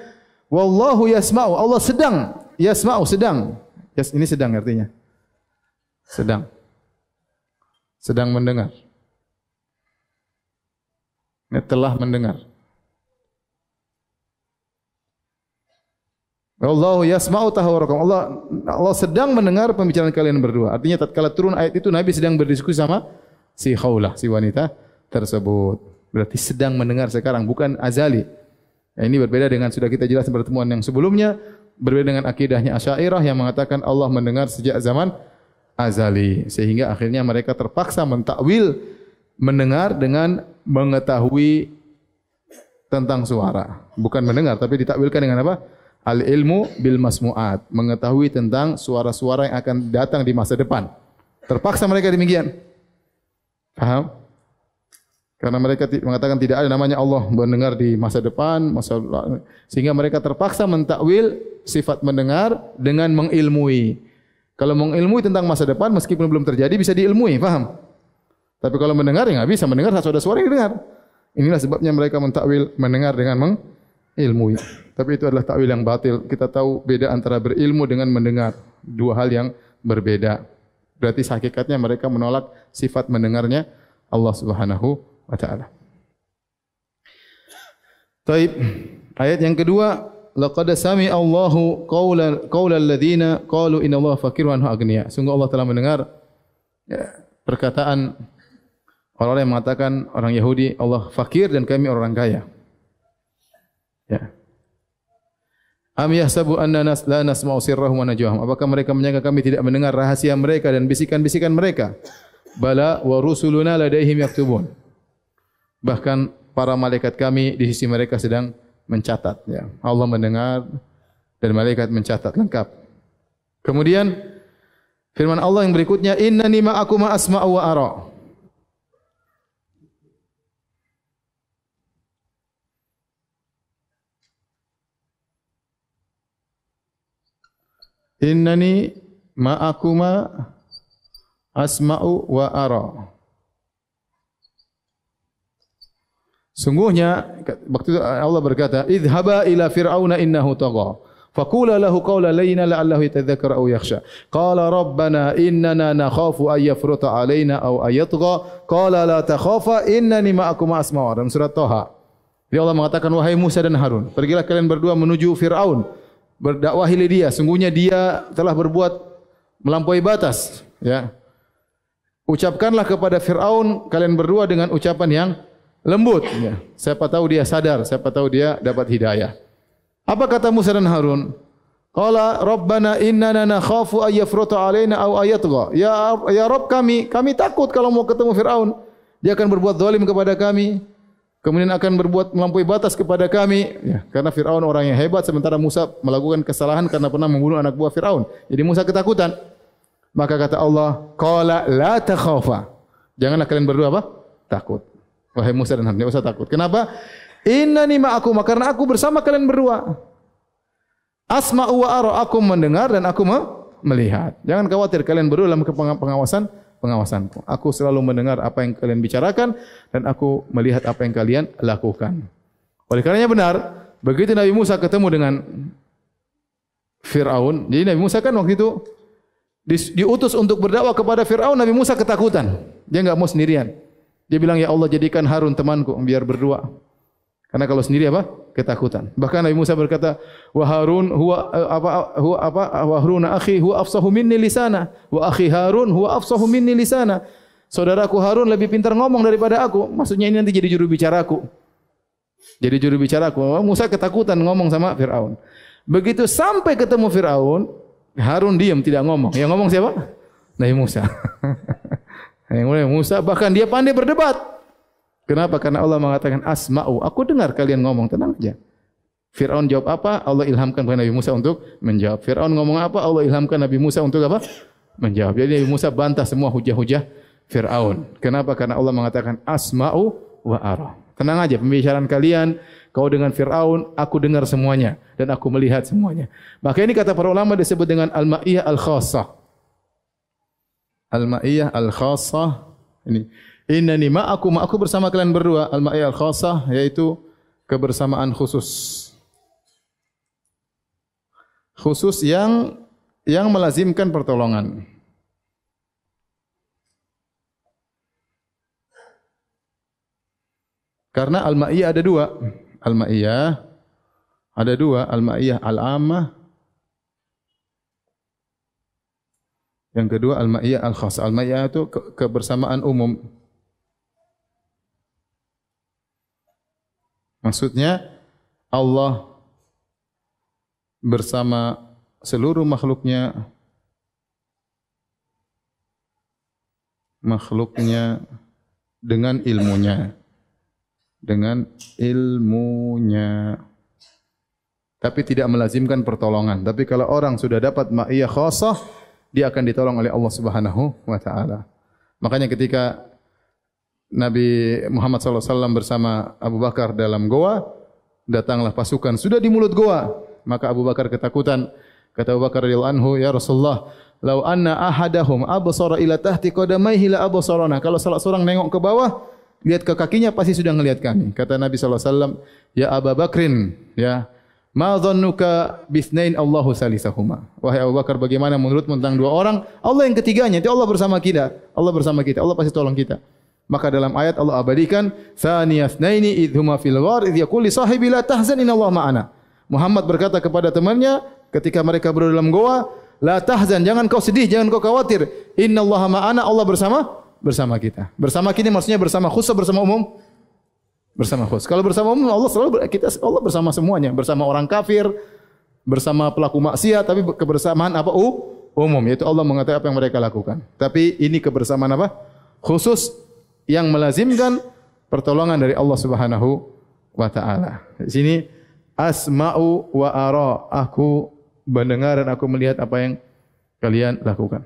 wallahu yasma'u, Allah sedang, yasma'u sedang. Yes, ini sedang artinya. Sedang mendengar. Ini telah mendengar. Wallahu yasma'u tahawurakum. Allah sedang mendengar pembicaraan kalian berdua. Artinya tatkala turun ayat itu Nabi sedang berdiskusi sama si Khawlah, si wanita tersebut. Berarti sedang mendengar sekarang, bukan azali. Nah, ini berbeda dengan sudah kita jelaskan pertemuan yang sebelumnya, berbeda dengan akidahnya Asy'ariyah yang mengatakan Allah mendengar sejak zaman azali, sehingga akhirnya mereka terpaksa mentakwil mendengar dengan mengetahui tentang suara. Bukan mendengar, tapi ditakwilkan dengan apa? Al-ilmu bil masmu'at, mengetahui tentang suara-suara yang akan datang di masa depan. Terpaksa mereka demikian. Paham? Karena mereka mengatakan tidak ada namanya Allah mendengar di masa depan, sehingga mereka terpaksa mentakwil sifat mendengar dengan mengilmui. Kalau mengilmui tentang masa depan meskipun belum terjadi bisa diilmui, paham? Tapi kalau mendengar ya enggak bisa mendengar, harus ada suara yang dengar. Inilah sebabnya mereka mentakwil mendengar dengan mengilmui. Tapi itu adalah takwil yang batil. Kita tahu beda antara berilmu dengan mendengar, dua hal yang berbeda. Berarti hakikatnya mereka menolak sifat mendengarnya Allah Subhanahu wa taala. Baik, ayat yang kedua, laqad sami Allahu qaulal ladzina qalu innallaha faqirun wa aghniya. Sungguh Allah telah mendengar perkataan orang-orang yang mengatakan orang Yahudi Allah fakir dan kami orang kaya. Ya. Am yahsabu annana la nasma'u sirrahum wa najwahum. Apakah mereka menyangka kami tidak mendengar rahasia mereka dan bisikan-bisikan mereka? Bala wa rusuluna ladaihim yaktubun. Bahkan para malaikat kami di sisi mereka sedang mencatat, ya. Allah mendengar dan malaikat mencatat lengkap. Kemudian firman Allah yang berikutnya, innani ma'akum asma'u wa ara. Innani ma'akuma asma'u wa ara. Sungguhnya waktu itu Allah berkata, idhaba ila fir'auna innahu tagha. Faqula lahu qawlan layyinan la'allahu yatadhakkaru aw yakhsha. Qala rabbana innana nakhafu an yafruta alaina aw ayatgha. Qala la takhafa innani ma'akuma asma'u. Dalam surat Thaha. Jadi Allah mengatakan, wahai Musa dan Harun, pergilah kalian berdua menuju Fir'aun. Berdakwahilah dia, sungguhnya dia telah berbuat melampaui batas, ya. Ucapkanlah kepada Fir'aun kalian berdua dengan ucapan yang lembut, ya. Siapa tahu dia sadar, siapa tahu dia dapat hidayah. Apa kata Musa dan Harun? Qala rabbana innana nakhafu ay yafruta alaina aw ayatgha. Ya Rabb kami takut kalau mau ketemu Fir'aun, dia akan berbuat zalim kepada kami. Kemudian akan berbuat melampaui batas kepada kami, ya, karena Fir'aun orang yang hebat, sementara Musa melakukan kesalahan karena pernah membunuh anak buah Fir'aun. Jadi Musa ketakutan. Maka kata Allah, qala la takhafa. Janganlah kalian berdua apa? Takut. Wahai Musa dan Harun, tidak usah takut. Kenapa? Innani ma'akum, karena aku bersama kalian berdua. Asma'u wa ara, aku mendengar dan aku melihat. Jangan khawatir, kalian berdua dalam pengawasanku. Aku selalu mendengar apa yang kalian bicarakan dan aku melihat apa yang kalian lakukan. Oleh karenanya benar, begitu Nabi Musa ketemu dengan Fir'aun, jadi Nabi Musa kan waktu itu diutus untuk berdakwah kepada Fir'aun, Nabi Musa ketakutan. Dia enggak mau sendirian. Dia bilang, ya Allah jadikan Harun temanku biar berdua. Karena kalau sendiri apa? Ketakutan. Bahkan Nabi Musa berkata, wa Harun huwa Harun akhi huwa afsahu minni lisana wa akhi Harun huwa afsahu minni lisana. Saudaraku Harun lebih pintar ngomong daripada aku. Maksudnya ini nanti jadi juru bicaraku. Jadi juru bicaraku. Musa ketakutan ngomong sama Fir'aun. Begitu sampai ketemu Fir'aun, Harun diam tidak ngomong. Yang ngomong siapa? Nabi Musa. Yang Nabi Musa, bahkan dia pandai berdebat. Kenapa? Karena Allah mengatakan asma'u, aku dengar kalian ngomong, tenang aja. Fir'aun jawab apa? Allah ilhamkan kepada Nabi Musa untuk menjawab. Fir'aun ngomong apa? Allah ilhamkan Nabi Musa untuk apa? Menjawab. Jadi Nabi Musa bantah semua hujah-hujah Fir'aun. Kenapa? Karena Allah mengatakan asma'u wa ara. Tenang aja, pembicaraan kalian, kau dengan Fir'aun, aku dengar semuanya dan aku melihat semuanya. Maka ini kata para ulama disebut dengan al-ma'iyah al-khassah. Al-ma'iyah al-khassah. Ini innani ma'aku bersama kalian berdua. Al-ma'iyah al-khassah yaitu kebersamaan khusus. Khusus yang melazimkan pertolongan. Karena al-ma'iyah ada dua. Al-ma'iyah ada dua. Al-ma'iyah al-ammah. Yang kedua al-ma'iyah al-khassah. Al-ma'iyah itu kebersamaan umum. Maksudnya Allah bersama seluruh makhluknya dengan ilmunya. Tapi tidak melazimkan pertolongan. Tapi kalau orang sudah dapat ma'iyah khassah, dia akan ditolong oleh Allah Subhanahu wa taala. Makanya ketika Nabi Muhammad SAW bersama Abu Bakar dalam goa, datanglah pasukan sudah di mulut goa, maka Abu Bakar ketakutan. Kata Abu Bakar radhiyallahu anhu, "Ya Rasulullah, lau anna ahadahum absara ila tahti qadamaihi la absarana." Kalau salah seorang nengok ke bawah, lihat ke kakinya pasti sudah ngelihat kami. Kata Nabi SAW, "Ya Abu Bakrin, ya, ma dhannuka bithnain Allahu salisahuma." Wahai Abu Bakar, bagaimana menurutmu tentang dua orang, Allah yang ketiganya, itu Allah bersama kita. Allah bersama kita, Allah pasti tolong kita. Maka dalam ayat Allah abadikan, "Tsaniyasnaini idhuma fil ghar idh yaqul li sahibi la tahzan innallaha ma'ana." Muhammad berkata kepada temannya ketika mereka berada dalam goa, "La tahzan, jangan kau sedih, jangan kau khawatir. Innallaha ma'ana, Allah bersama kita." Bersama kita maksudnya bersama khusus, bersama umum. Bersama khusus. Kalau bersama umum Allah bersama semuanya, bersama orang kafir, bersama pelaku maksiat, tapi kebersamaan apa? Umum, yaitu Allah mengetahui apa yang mereka lakukan. Tapi ini kebersamaan apa? Khusus yang melazimkan pertolongan dari Allah Subhanahu wa taala. Di sini asma'u wa ara, aku mendengar dan aku melihat apa yang kalian lakukan.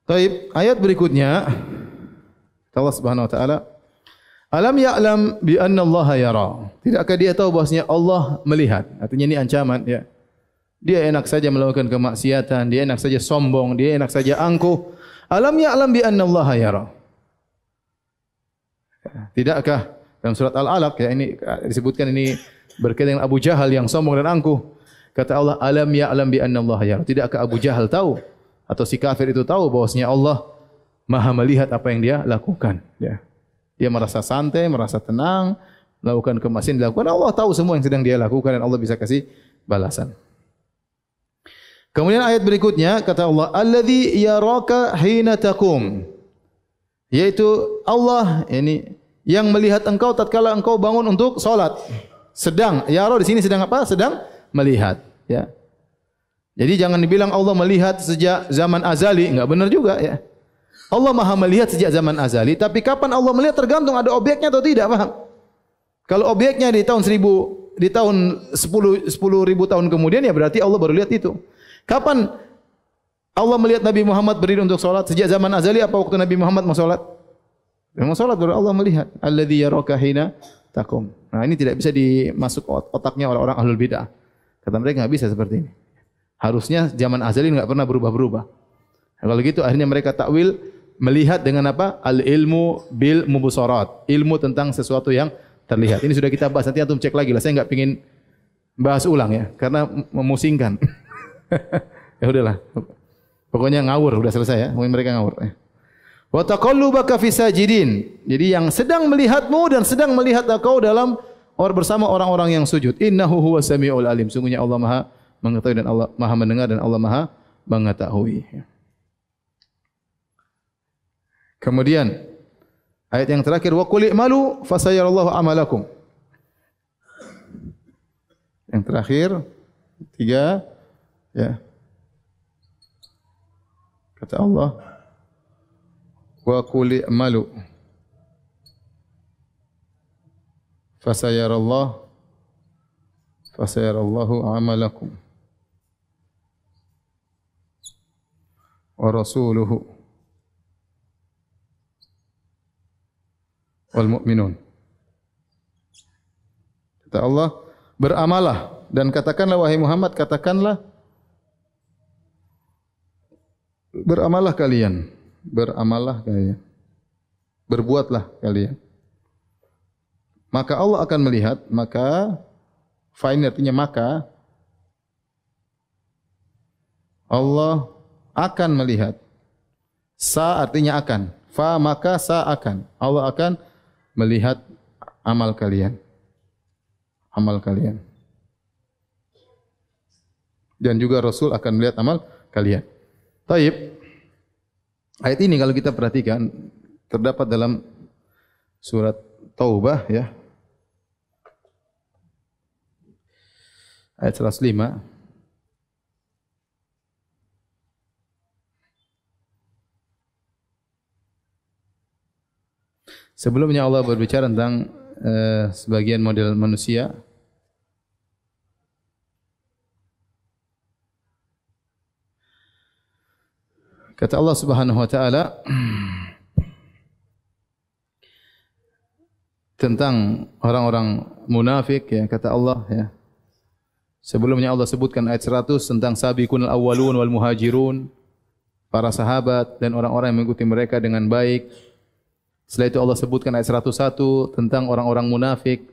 Baik, ayat berikutnya Allah Subhanahu wa taala, "Alam ya'lam bi anna Allah yara." Tidakkah dia tahu bahwasanya Allah melihat? Artinya ini ancaman, ya. Dia enak saja melakukan kemaksiatan, dia enak saja sombong, dia enak saja angkuh. Alam ya'lam bi anna Allah yara. Tidakkah dalam surat Al-Alaq, ya, ini disebutkan ini berkaitan dengan Abu Jahal yang sombong dan angkuh. Kata Allah, "Alam ya'lam bi anna Allah yara." Tidakkah Abu Jahal tahu atau si kafir itu tahu bahwasanya Allah Maha melihat apa yang dia lakukan, ya. Dia merasa santai, merasa tenang, melakukan kemaksiatan dilakukan. Allah tahu semua yang sedang dia lakukan dan Allah bisa kasih balasan. Kemudian ayat berikutnya kata Allah, "Alladzi yaraka hina taqum." Yaitu Allah ini yang melihat engkau tatkala engkau bangun untuk salat. Sedang, yara di sini sedang apa? Sedang melihat, ya. Jadi jangan dibilang Allah melihat sejak zaman azali, enggak benar juga, ya. Allah Maha melihat sejak zaman azali, tapi kapan Allah melihat tergantung ada objeknya atau tidak, paham? Kalau objeknya di tahun 10.000 tahun kemudian, ya berarti Allah baru lihat itu. Kapan Allah melihat Nabi Muhammad berdiri untuk salat? Sejak zaman azali apa waktu Nabi Muhammad mau salat? Mau salat baru Allah melihat. Alladzi yaraka hina taqum. Nah, ini tidak bisa dimasuk otaknya orang-orang ahlul bidah. Kata mereka enggak bisa seperti ini. Harusnya zaman azali enggak pernah berubah-berubah. Nah, kalau gitu akhirnya mereka takwil melihat dengan apa? Al-ilmu bil mubsarat. Ilmu tentang sesuatu yang terlihat. Ini sudah kita bahas, nanti antum cek lagi lah. Saya enggak pengin bahas ulang, ya, karena memusingkan. Ya udahlah. Pokoknya ngawur, udah selesai, ya. Mungkin mereka ngawur. Wa taqallubaka fi sajidin. Jadi yang sedang melihatmu dan sedang melihat engkau dalam bersama orang-orang yang sujud. Innahu huwas samiul alim. Sungguhnya Allah Maha mengetahui dan Allah Maha mendengar dan Allah Maha mengetahui. Kemudian ayat yang terakhir, wa qul i'malu fasayarallahu amalakum. Yang terakhir 3, ya. Kata Allah, wa qul i'malu fasayarallahu amalakum wa rasuluhu wal mu'minun. Kata Allah, beramalah dan katakanlah wahai Muhammad, katakanlah Beramallah kalian, beramallah kalian, berbuatlah kalian. Maka Allah akan melihat, maka fa'in artinya maka Allah akan melihat. Sa artinya akan. Fa maka sa akan. Allah akan melihat amal kalian. Amal kalian. Dan juga Rasul akan melihat amal kalian. Taib. Ayat ini kalau kita perhatikan terdapat dalam surat Taubah ya. Ayat 105. Sebelumnya Allah berbicara tentang sebagian model manusia. Kata Allah Subhanahu wa taala tentang orang-orang munafik ya, kata Allah ya. Sebelumnya Allah sebutkan ayat 100 tentang sabiqunal awwalun wal muhajirun, para sahabat dan orang-orang yang mengikuti mereka dengan baik. Setelah itu Allah sebutkan ayat 101 tentang orang-orang munafik.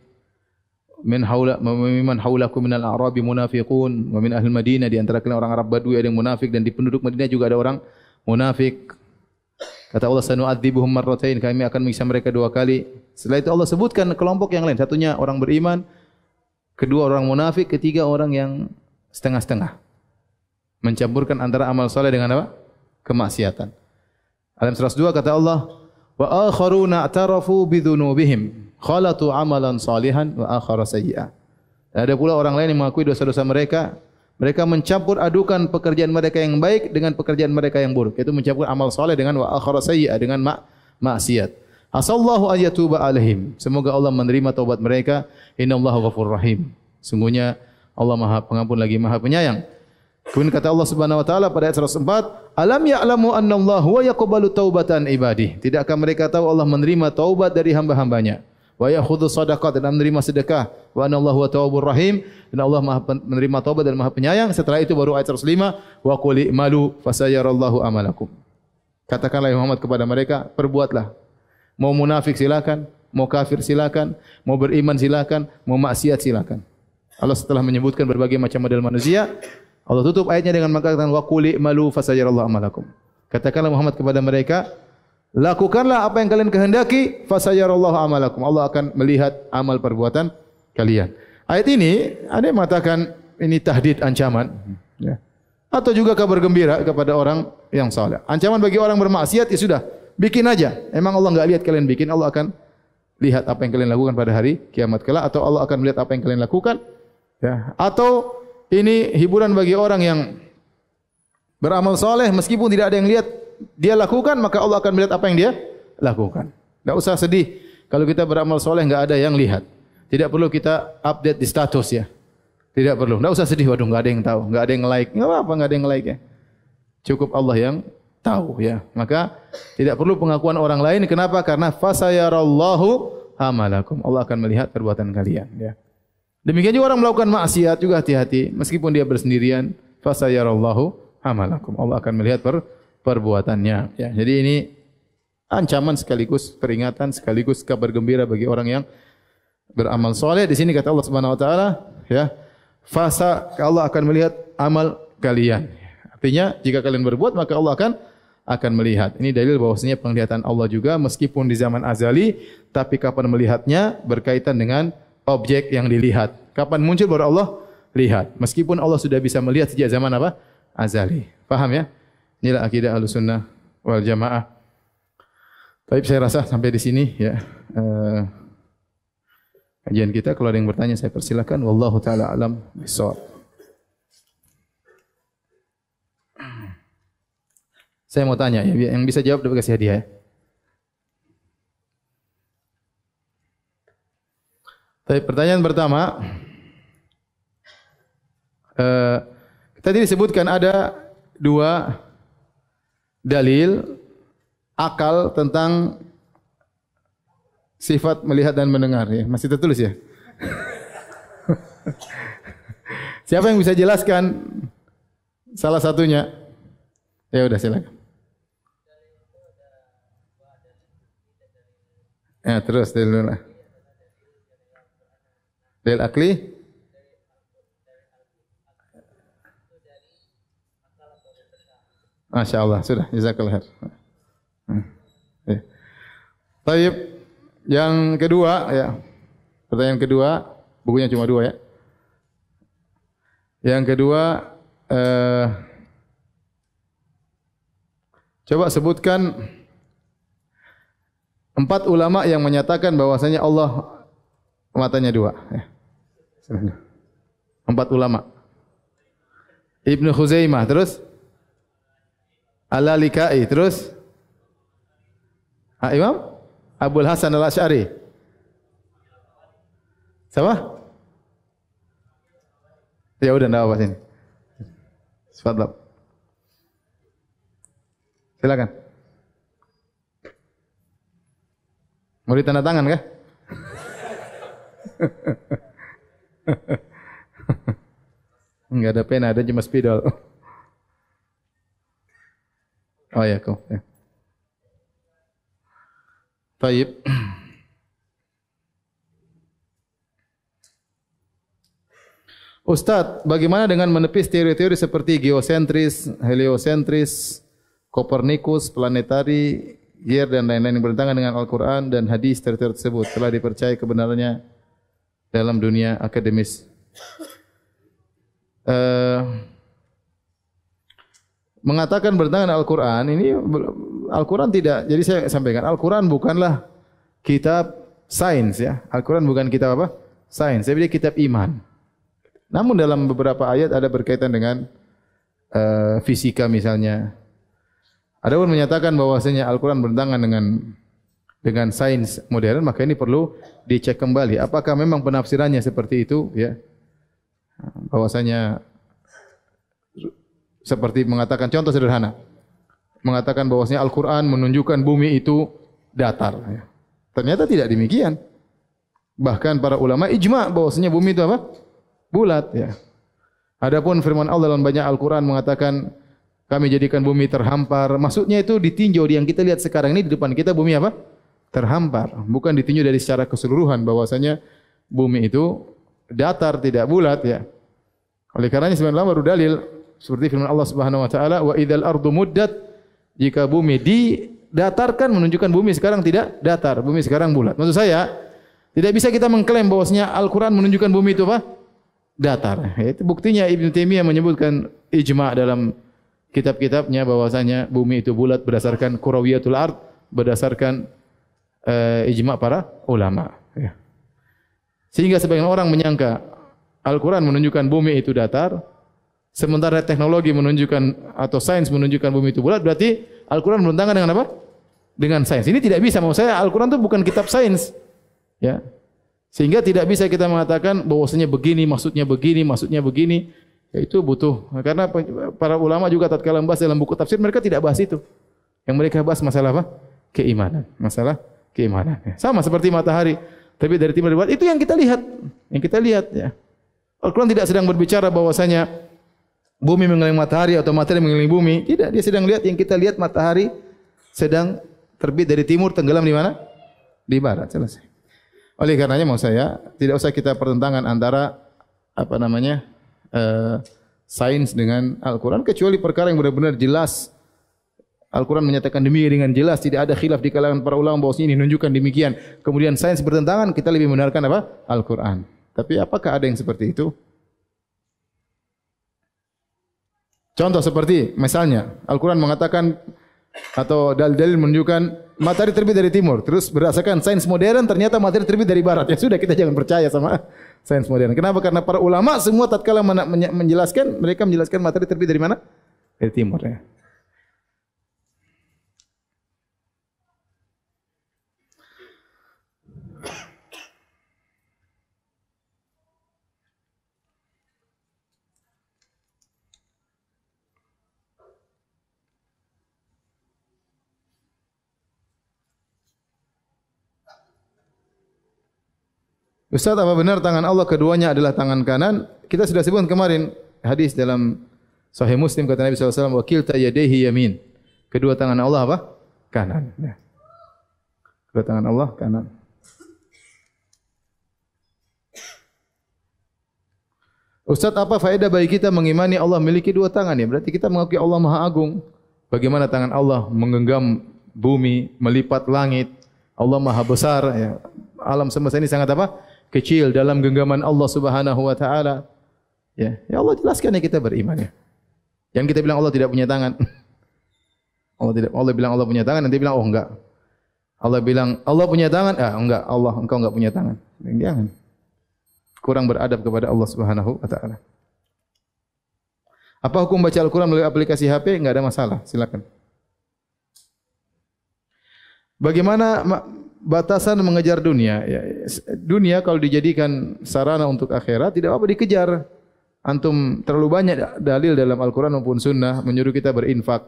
Min haulakum minal a'rabi munafiqun wa min ahli Madinah, di antara kalian orang Arab Badui ada yang munafik dan di penduduk Madinah juga ada orang munafik. Kata Allah, sanu'adzibuhum marratain, kami akan menyiksa mereka 2 kali. Setelah itu Allah sebutkan kelompok yang lain. Satunya orang beriman, kedua orang munafik, ketiga orang yang setengah-setengah. Mencampurkan antara amal soleh dengan apa? Kemaksiatan. Alam 102 kata Allah, wa akharuna i'tarafu bidzunubihim khalatu amalan salihan wa akhara sayyi'ah. Ada pula orang lain yang mengakui dosa-dosa mereka. Mereka mencampur adukan pekerjaan mereka yang baik dengan pekerjaan mereka yang buruk. Itu mencampur amal soleh dengan wa akhara sayyi'ah, dengan maksiat. Asallahu ayyatuba alaihim. Semoga Allah menerima taubat mereka. Innallaha ghafurur rahim. Sungguhnya Allah Maha Pengampun lagi Maha Penyayang. Kemudian kata Allah Subhanahu wa taala pada ayat 104, alam ya'lamu annallaha huwa yaqbalu taubatan ibadihi. Tidakkah mereka tahu Allah menerima taubat dari hamba-hambanya? Wa ya'khudhu shadaqat, dan menerima sedekah. Wa anallahu tawwabur rahim, dan Allah Maha menerima taubat dan Maha Penyayang. Setelah itu baru ayat 105, wa qul i'malu fasayarallahu amalakum. Katakanlah Muhammad kepada mereka, perbuatlah. Mau munafik silakan, mau kafir silakan, mau beriman silakan, mau maksiat silakan. Allah setelah menyebutkan berbagai macam model manusia, Allah tutup ayatnya dengan mengatakan wa qul i'malu fasayarallahu amalakum. Katakanlah Muhammad kepada mereka, lakukanlah apa yang kalian kehendaki, fasayarallahu amalakum. Allah akan melihat amal perbuatan kalian. Ayat ini ada yang mengatakan ini tahdid, ancaman ya. Atau juga kabar gembira kepada orang yang saleh. Ancaman bagi orang bermaksiat ya sudah, bikin aja. Emang Allah enggak lihat kalian bikin, Allah akan lihat apa yang kalian lakukan pada hari kiamat kelak, atau Allah akan melihat apa yang kalian lakukan ya. Atau ini hiburan bagi orang yang beramal soleh, meskipun tidak ada yang lihat dia lakukan, maka Allah akan melihat apa yang dia lakukan. Tidak usah sedih kalau kita beramal soleh enggak ada yang lihat. Tidak perlu kita update di status ya. Tidak perlu. Tidak usah sedih, waduh enggak ada yang tahu, enggak ada yang like. Enggak apa-apa enggak ada yang like ya. Cukup Allah yang tahu ya. Maka tidak perlu pengakuan orang lain. Kenapa? Karena fasayarallahu amalakum. Allah akan melihat perbuatan kalian ya. Demikian juga orang melakukan maksiat juga hati-hati, meskipun dia bersendirian, fasayarallahu amalakum. Allah akan melihat perbuatannya ya. Jadi ini ancaman sekaligus peringatan sekaligus kabar gembira bagi orang yang beramal soleh. Di sini kata Allah Subhanahu wa taala ya, Allah akan melihat amal kalian. Artinya jika kalian berbuat maka Allah akan melihat. Ini dalil bahwasanya penglihatan Allah juga meskipun di zaman azali, tapi kapan melihatnya berkaitan dengan objek yang dilihat. Kapan muncul baru Allah lihat. Meskipun Allah sudah bisa melihat sejak zaman apa? Azali. Paham ya? Inilah akidah Ahlussunnah wal Jamaah. Baik, saya rasa sampai di sini ya. Kajian kita, kalau ada yang bertanya saya persilakan. Wallahu taala alam bissawab. Saya mau tanya ya, yang bisa jawab dapat kasih hadiah ya. Tapi pertanyaan pertama, tadi disebutkan ada 2 dalil akal tentang sifat melihat dan mendengar ya. Masih tertulis ya? Siapa yang bisa jelaskan salah satunya? Ya udah silakan. Ya terus dulu lah. Dalil akli. Masya Allah sudah. Jazakallah khair. Ya. Taib. Yang kedua ya. Pertanyaan kedua, bukunya cuma 2 ya. Yang kedua, coba sebutkan 4 ulama yang menyatakan bahwasanya Allah matanya 2. Ya. 4 ulama. Ibnu Khuzaimah, terus Al-Lalikai, terus Imam Abul Hasan Al-Asy'ari. Siapa? Ya udah enggak apa sini. Tafadhal. Silakan. Mau ditanda tangan kah? Enggak ada pena, ada cuma spidol. Oh ya, kau. Ya. Baik. Ustadz, bagaimana dengan menepis teori-teori seperti geosentris, heliosentris, Kopernikus, planetari, Gier dan lain-lain yang bertentangan dengan Al-Quran dan hadis teori tersebut telah dipercaya kebenarannya dalam dunia akademis. Mengatakan bertentangan dengan Al-Quran, ini Al-Quran tidak, jadi saya sampaikan, Al-Quran bukanlah kitab sains ya. Al-Quran bukan kitab apa? Sains, tapi dia kitab iman. Namun dalam beberapa ayat ada berkaitan dengan fisika misalnya. Ada pun menyatakan bahwasanya Al-Quran bertentangan dengan sains modern, maka ini perlu dicek kembali. Apakah memang penafsirannya seperti itu? Ya, bahwasanya seperti mengatakan contoh sederhana, mengatakan bahwasanya Al-Quran menunjukkan bumi itu datar. Ya. Ternyata tidak demikian. Bahkan para ulama ijma bahwasanya bumi itu apa? Bulat ya. Adapun firman Allah dalam banyak Al-Quran mengatakan kami jadikan bumi terhampar. Maksudnya itu ditinjau yang kita lihat sekarang ini di depan kita bumi apa? Terhampar. Bukan ditinjau dari secara keseluruhan bahwasanya bumi itu datar tidak bulat ya. Oleh karenanya sebenarnya baru dalil seperti firman Allah Subhanahu wa taala wa idzal ardu muddat, jika bumi didatarkan menunjukkan bumi sekarang tidak datar, bumi sekarang bulat. Maksud saya tidak bisa kita mengklaim bahwasanya Al-Quran menunjukkan bumi itu apa? Datar. Itu buktinya Ibnu Taimiyah menyebutkan ijma dalam kitab-kitabnya bahwasanya bumi itu bulat berdasarkan kurawiyatul ard, berdasarkan ijma para ulama. Ya. Sehingga sebagian orang menyangka Al-Quran menunjukkan bumi itu datar, sementara teknologi menunjukkan atau sains menunjukkan bumi itu bulat, berarti Al-Quran bertentangan dengan apa? Dengan sains. Ini tidak bisa. Maksud saya Al-Quran itu bukan kitab sains. Ya. Sehingga tidak bisa kita mengatakan bahwasanya begini, maksudnya begini. Ya, itu butuh. Karena para ulama juga tatkala membahas dalam buku tafsir mereka tidak bahas itu. Yang mereka bahas masalah apa? Keimanan. Masalah keimanan. Ya. Sama seperti matahari. Tapi dari timur barat itu yang kita lihat. Yang kita lihat ya. Al-Quran tidak sedang berbicara bahwasanya bumi mengelilingi matahari atau matahari mengelilingi bumi. Tidak, dia sedang lihat yang kita lihat matahari sedang terbit dari timur, tenggelam di mana? Di barat. Selesai. Oleh karenanya mau saya tidak usah kita pertentangan antara sains dengan Al-Quran, kecuali perkara yang benar-benar jelas. Al-Quran menyatakan demikian dengan jelas, tidak ada khilaf di kalangan para ulama bahwasanya ini menunjukkan demikian. Kemudian sains bertentangan, kita lebih membenarkan apa? Al-Quran. Tapi apakah ada yang seperti itu? Contoh seperti misalnya Al-Quran mengatakan atau dalil-dalil menunjukkan matahari terbit dari timur. Terus berdasarkan sains modern ternyata matahari terbit dari barat. Ya sudah, kita jangan percaya sama sains modern. Kenapa? Karena para ulama semua tatkala menjelaskan, mereka menjelaskan matahari terbit dari mana? Dari timur ya. Ustaz, apa benar tangan Allah keduanya adalah tangan kanan? Kita sudah sebutkan kemarin hadis dalam Sahih Muslim kata Nabi SAW, wa kilta yadayhi yamin. Kedua tangan Allah apa? Kanan. Ya. Kedua tangan Allah kanan. Ustaz, apa faedah bagi kita mengimani Allah memiliki dua tangan ya? Berarti kita mengakui Allah Maha Agung. Bagaimana tangan Allah menggenggam bumi, melipat langit. Allah Maha Besar ya. Alam semesta ini sangat apa? Kecil dalam genggaman Allah Subhanahu wa taala. Ya, Allah jelaskan ya kita beriman ya. Yang kita bilang Allah tidak punya tangan. Allah bilang Allah punya tangan, nanti bilang oh enggak. Allah bilang Allah punya tangan, enggak, Allah engkau enggak punya tangan. Jangan. Kurang beradab kepada Allah Subhanahu wa taala. Apa hukum baca Al-Qur'an melalui aplikasi HP? Enggak ada masalah, silakan. Bagaimana batasan mengejar dunia? Ya, dunia kalau dijadikan sarana untuk akhirat tidak apa dikejar. Antum terlalu banyak dalil dalam Al-Qur'an maupun sunnah menyuruh kita berinfak,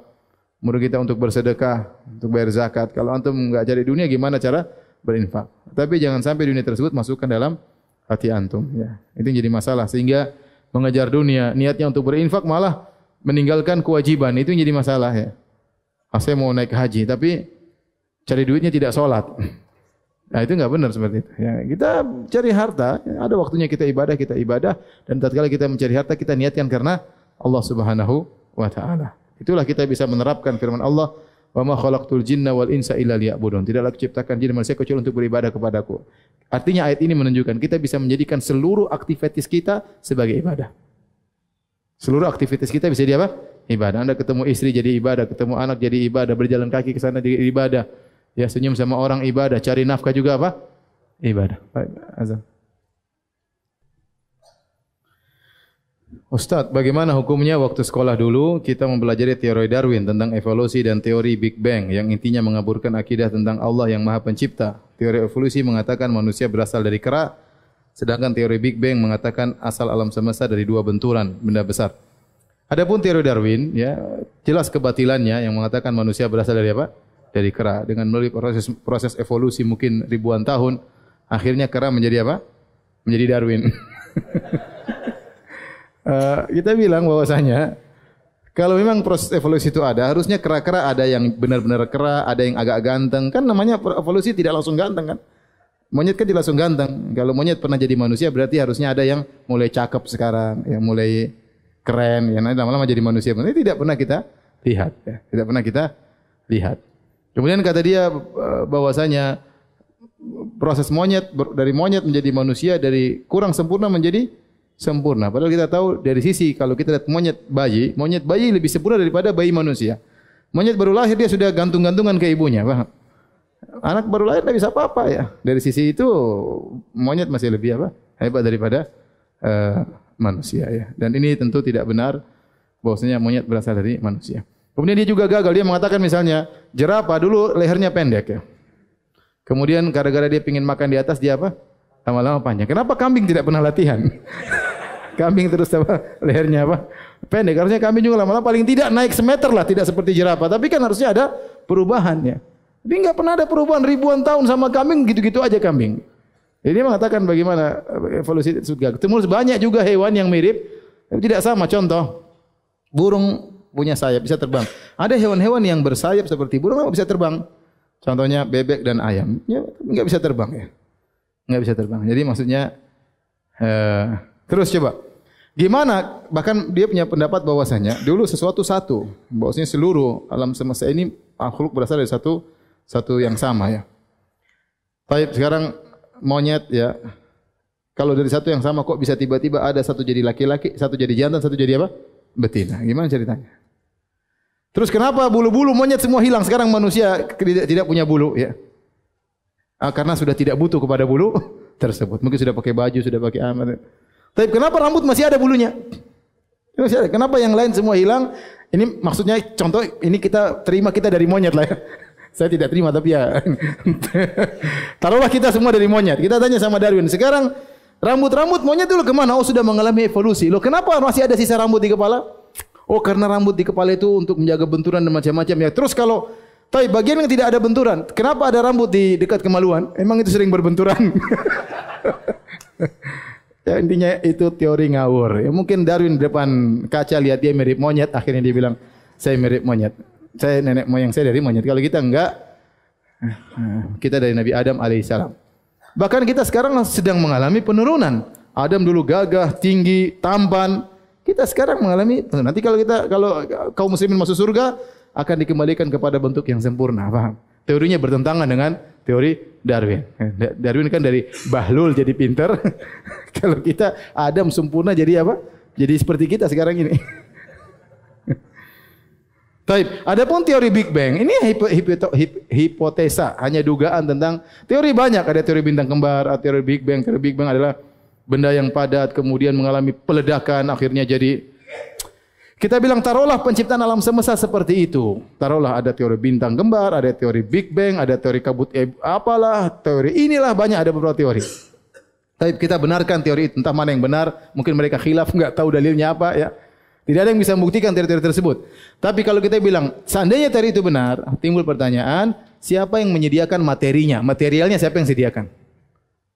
menyuruh kita untuk bersedekah, untuk bayar zakat. Kalau antum enggak cari dunia, gimana cara berinfak? Tapi jangan sampai dunia tersebut masukkan dalam hati antum ya. Itu yang jadi masalah sehingga mengejar dunia, niatnya untuk berinfak malah meninggalkan kewajiban. Itu yang jadi masalah ya. Saya mau naik haji tapi cari duitnya tidak sholat. Nah, itu enggak benar seperti itu. Ya, kita cari harta, ada waktunya kita ibadah dan tatkala kita mencari harta kita niatkan karena Allah Subhanahu wa taala. Itulah kita bisa menerapkan firman Allah, "Wa ma khalaqtul jinna wal insa illa liya'budun." Tidaklah kuciptakan jin dan manusia kecuali untuk beribadah kepadaku. Artinya ayat ini menunjukkan kita bisa menjadikan seluruh aktivitas kita sebagai ibadah. Seluruh aktivitas kita bisa jadi apa? Ibadah. Anda ketemu istri jadi ibadah, ketemu anak jadi ibadah, berjalan kaki ke sana jadi ibadah. Ya, senyum sama orang ibadah, cari nafkah juga apa? Ibadah. Baik, azan. Ustaz, bagaimana hukumnya waktu sekolah dulu kita mempelajari teori Darwin tentang evolusi dan teori Big Bang yang intinya mengaburkan akidah tentang Allah yang Maha Pencipta. Teori evolusi mengatakan manusia berasal dari kera, sedangkan teori Big Bang mengatakan asal alam semesta dari dua benturan benda besar. Adapun teori Darwin, ya jelas kebatilannya yang mengatakan manusia berasal dari apa? Dari kera. Dengan melalui proses evolusi mungkin ribuan tahun, akhirnya kera menjadi apa? Menjadi Darwin. Kita bilang bahwasanya kalau memang proses evolusi itu ada, harusnya kera-kera ada yang benar-benar kera, ada yang agak ganteng. Kan namanya evolusi tidak langsung ganteng kan? Monyet kan tidak langsung ganteng. Kalau monyet pernah jadi manusia berarti harusnya ada yang mulai cakep sekarang, yang mulai keren, ya nanti lama-lama jadi manusia. Ini tidak pernah kita lihat, ya. Tidak pernah kita lihat. Kemudian kata dia bahwasanya proses monyet dari monyet menjadi manusia, dari kurang sempurna menjadi sempurna. Padahal kita tahu dari sisi kalau kita lihat monyet bayi lebih sempurna daripada bayi manusia. Monyet baru lahir dia sudah gantung-gantungan ke ibunya, paham? Anak baru lahir tidak bisa apa-apa ya. Dari sisi itu monyet masih lebih apa? Hebat daripada manusia ya. Dan ini tentu tidak benar bahwasanya monyet berasal dari manusia. Kemudian dia juga gagal. Dia mengatakan misalnya jerapah dulu lehernya pendek ya. Kemudian gara-gara dia ingin makan di atas dia apa? Lama-lama panjang. Kenapa kambing tidak pernah latihan? Kambing terus apa? Lehernya apa? Pendek. Harusnya kambing juga lama-lama paling tidak naik semeter lah, tidak seperti jerapah. Tapi kan harusnya ada perubahan ya. Tapi enggak pernah ada perubahan ribuan tahun sama kambing, gitu-gitu aja kambing. Jadi dia mengatakan bagaimana evolusi surga. Ketemu banyak juga hewan yang mirip, tapi tidak sama. Contoh, burung punya sayap, bisa terbang. Ada hewan-hewan yang bersayap seperti burung, bisa terbang. Contohnya bebek dan ayam, ya, enggak bisa terbang ya. Enggak bisa terbang. Jadi maksudnya terus coba. Gimana? Bahkan dia punya pendapat bahwasanya dulu sesuatu satu, bahwasanya seluruh alam semesta ini makhluk berasal dari satu yang sama ya. Baik, sekarang monyet ya. Kalau dari satu yang sama kok bisa tiba-tiba ada satu jadi laki-laki, satu jadi jantan, satu jadi apa? Betina. Gimana ceritanya? Terus kenapa bulu-bulu monyet semua hilang? Sekarang manusia tidak punya bulu ya. Karena sudah tidak butuh kepada bulu tersebut. Mungkin sudah pakai baju, sudah pakai amat. Tapi kenapa rambut masih ada bulunya? Kenapa yang lain semua hilang? Ini maksudnya contoh ini kita terima kita dari monyet lah ya. Saya tidak terima tapi ya. Taruhlah kita semua dari monyet. Kita tanya sama Darwin. Sekarang rambut-rambut monyet dulu kemana? Oh sudah mengalami evolusi. Loh kenapa masih ada sisa rambut di kepala? Oh karena rambut di kepala itu untuk menjaga benturan dan macam-macam ya. Terus kalau bagian yang tidak ada benturan, kenapa ada rambut di dekat kemaluan? Emang itu sering berbenturan. Ya, intinya itu teori ngawur. Ya, mungkin Darwin di depan kaca lihat dia mirip monyet, akhirnya dia bilang, saya mirip monyet. Saya nenek moyang saya dari monyet. Kalau kita enggak, kita dari Nabi Adam alaihissalam. Bahkan kita sekarang sedang mengalami penurunan. Adam dulu gagah, tinggi, tampan. Kita sekarang mengalami, nanti kalau kaum muslimin masuk surga, akan dikembalikan kepada bentuk yang sempurna. Paham? Teorinya bertentangan dengan teori Darwin. Darwin kan dari bahlul jadi pinter. Kalau kita Adam sempurna jadi apa? Jadi seperti kita sekarang ini. Taib. Adapun teori Big Bang ini hipotesa, hanya dugaan tentang teori banyak. Ada teori bintang kembar, ada teori Big Bang. Teori Big Bang adalah benda yang padat kemudian mengalami peledakan akhirnya jadi. Kita bilang taruhlah penciptaan alam semesta seperti itu. Taruhlah ada teori bintang kembar, ada teori Big Bang, ada teori kabut apalah, teori inilah banyak ada beberapa teori. Tapi kita benarkan teori itu, entah mana yang benar, mungkin mereka khilaf, enggak tahu dalilnya apa ya. Tidak ada yang bisa membuktikan teori-teori tersebut. Tapi kalau kita bilang seandainya teori itu benar, timbul pertanyaan, siapa yang menyediakan materinya? Materialnya siapa yang sediakan?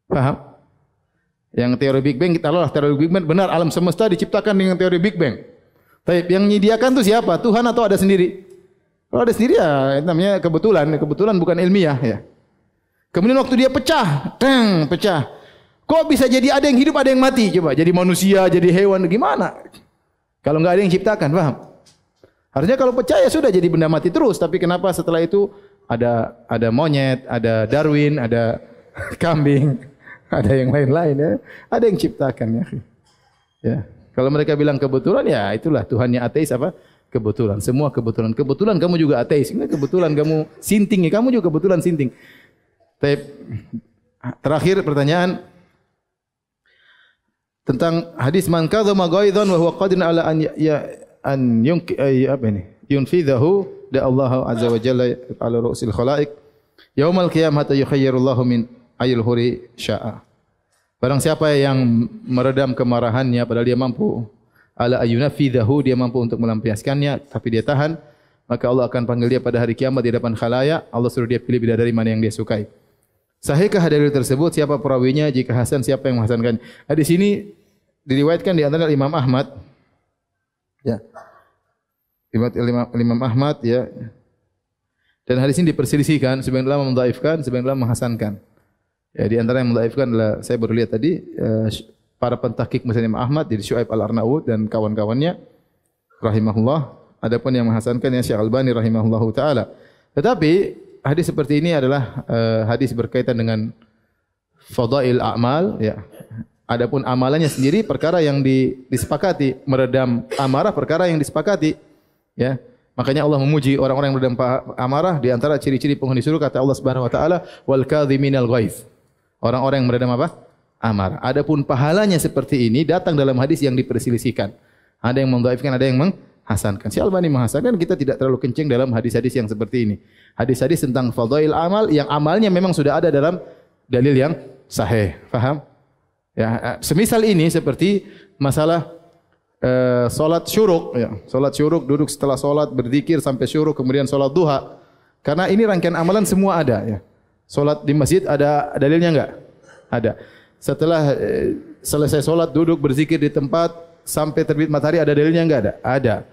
Paham? Yang teori Big Bang, kita taruhlah teori Big Bang benar, alam semesta diciptakan dengan teori Big Bang. Tapi yang menyediakan itu siapa? Tuhan atau ada sendiri? Kalau ada sendiri ya namanya kebetulan. Kebetulan bukan ilmiah ya. Kemudian waktu dia pecah, pecah. Kok bisa jadi ada yang hidup, ada yang mati? Coba jadi manusia, jadi hewan, gimana? Kalau enggak ada yang ciptakan, paham? Harusnya kalau pecah ya sudah jadi benda mati terus. Tapi kenapa setelah itu ada monyet, ada Darwin, ada kambing, ada yang lain-lain ya. Ada yang ciptakan ya. Ya. Kalau mereka bilang kebetulan, ya itulah Tuhannya ateis apa? Kebetulan. Semua kebetulan. Kebetulan kamu juga ateis. Kebetulan kamu sinting, kamu juga kebetulan sinting. Terakhir pertanyaan tentang hadis man kadzama ghaidhan wa huwa qadirun ala an yunfidhahu da Allah azza wa jalla ala ru'sil khalaiq yaumal qiyamah yukhayyirullahu min ayil huri sya'a. Barang siapa yang meredam kemarahannya padahal dia mampu, ala ayunafidahu, dia mampu untuk melampiaskannya tapi dia tahan, maka Allah akan panggil dia pada hari kiamat di hadapan khalayak. Allah suruh dia pilih bidadari mana yang dia sukai. Sahihkah dalil tersebut? Siapa perawinya? Jika hasan, siapa yang menghasankan? Di sini diriwayatkan di antara Imam Ahmad. Ya. Imam Ahmad ya. Dan hadis ini diperselisihkan, sebagian ulama mendhaifkan, sebagian ulama menghasankan. Ya, di antara yang mendhaifkan adalah saya baru lihat tadi para pentahqiq Musnad Imam Ahmad, jadi Syuaib Al-Arnaud dan kawan-kawannya rahimahullah. Adapun yang menghasankan ya Syekh Albani rahimahullahu taala. Tetapi hadis seperti ini adalah hadis berkaitan dengan fadail a'mal ya. Adapun amalannya sendiri perkara yang disepakati, meredam amarah perkara yang disepakati ya. Makanya Allah memuji orang-orang yang meredam amarah. Di antara ciri-ciri penghuni surga kata Allah Subhanahu wa taala wal kadhiminal ghaidz. Orang-orang yang meredam apa? Amarah. Adapun pahalanya seperti ini datang dalam hadis yang diperselisihkan. Ada yang mendhaifkan, ada yang menghasankan. Syekh Albani menghasankan, kita tidak terlalu kencing dalam hadis-hadis yang seperti ini. Hadis-hadis tentang fadail amal yang amalnya memang sudah ada dalam dalil yang sahih. Faham? Ya, semisal ini seperti masalah salat syuruk ya. Salat syuruk, duduk setelah salat berzikir sampai syuruk, kemudian salat duha. Karena ini rangkaian amalan semua ada ya. Salat di masjid ada dalilnya enggak? Ada. Setelah selesai salat duduk berzikir di tempat sampai terbit matahari ada dalilnya enggak? Ada.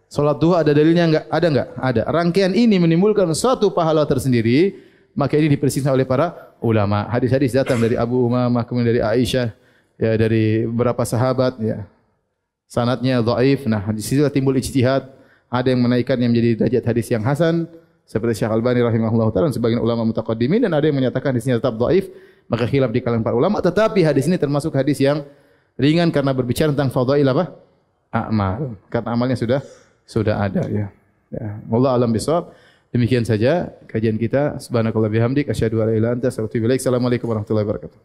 Salat duha ada dalilnya enggak? Ada enggak? Ada. Rangkaian ini menimbulkan suatu pahala tersendiri, maka ini diperselisihkan oleh para ulama. Hadis-hadis datang dari Abu Umamah, kemudian dari Aisyah, ya dari beberapa sahabat ya. Sanadnya dhaif. Nah, di situ timbul ijtihad. Ada yang menaikkannya menjadi derajat hadis yang hasan seperti Syekh Albani rahimahullah taala dan sebagian ulama mutaqaddimin, dan ada yang menyatakan hadisnya tetap dhaif, maka khilaf di kalangan para ulama. Tetapi hadis ini termasuk hadis yang ringan karena berbicara tentang fadail apa? Amal. Karena amalnya sudah ada ya. Ya, wallahu alam bisawab. Demikian saja kajian kita. Subhanakallah bihamdik asyhadu an la ilaha illa anta astaghfiruka wa atubu ilaik. Assalamualaikum warahmatullahi wabarakatuh.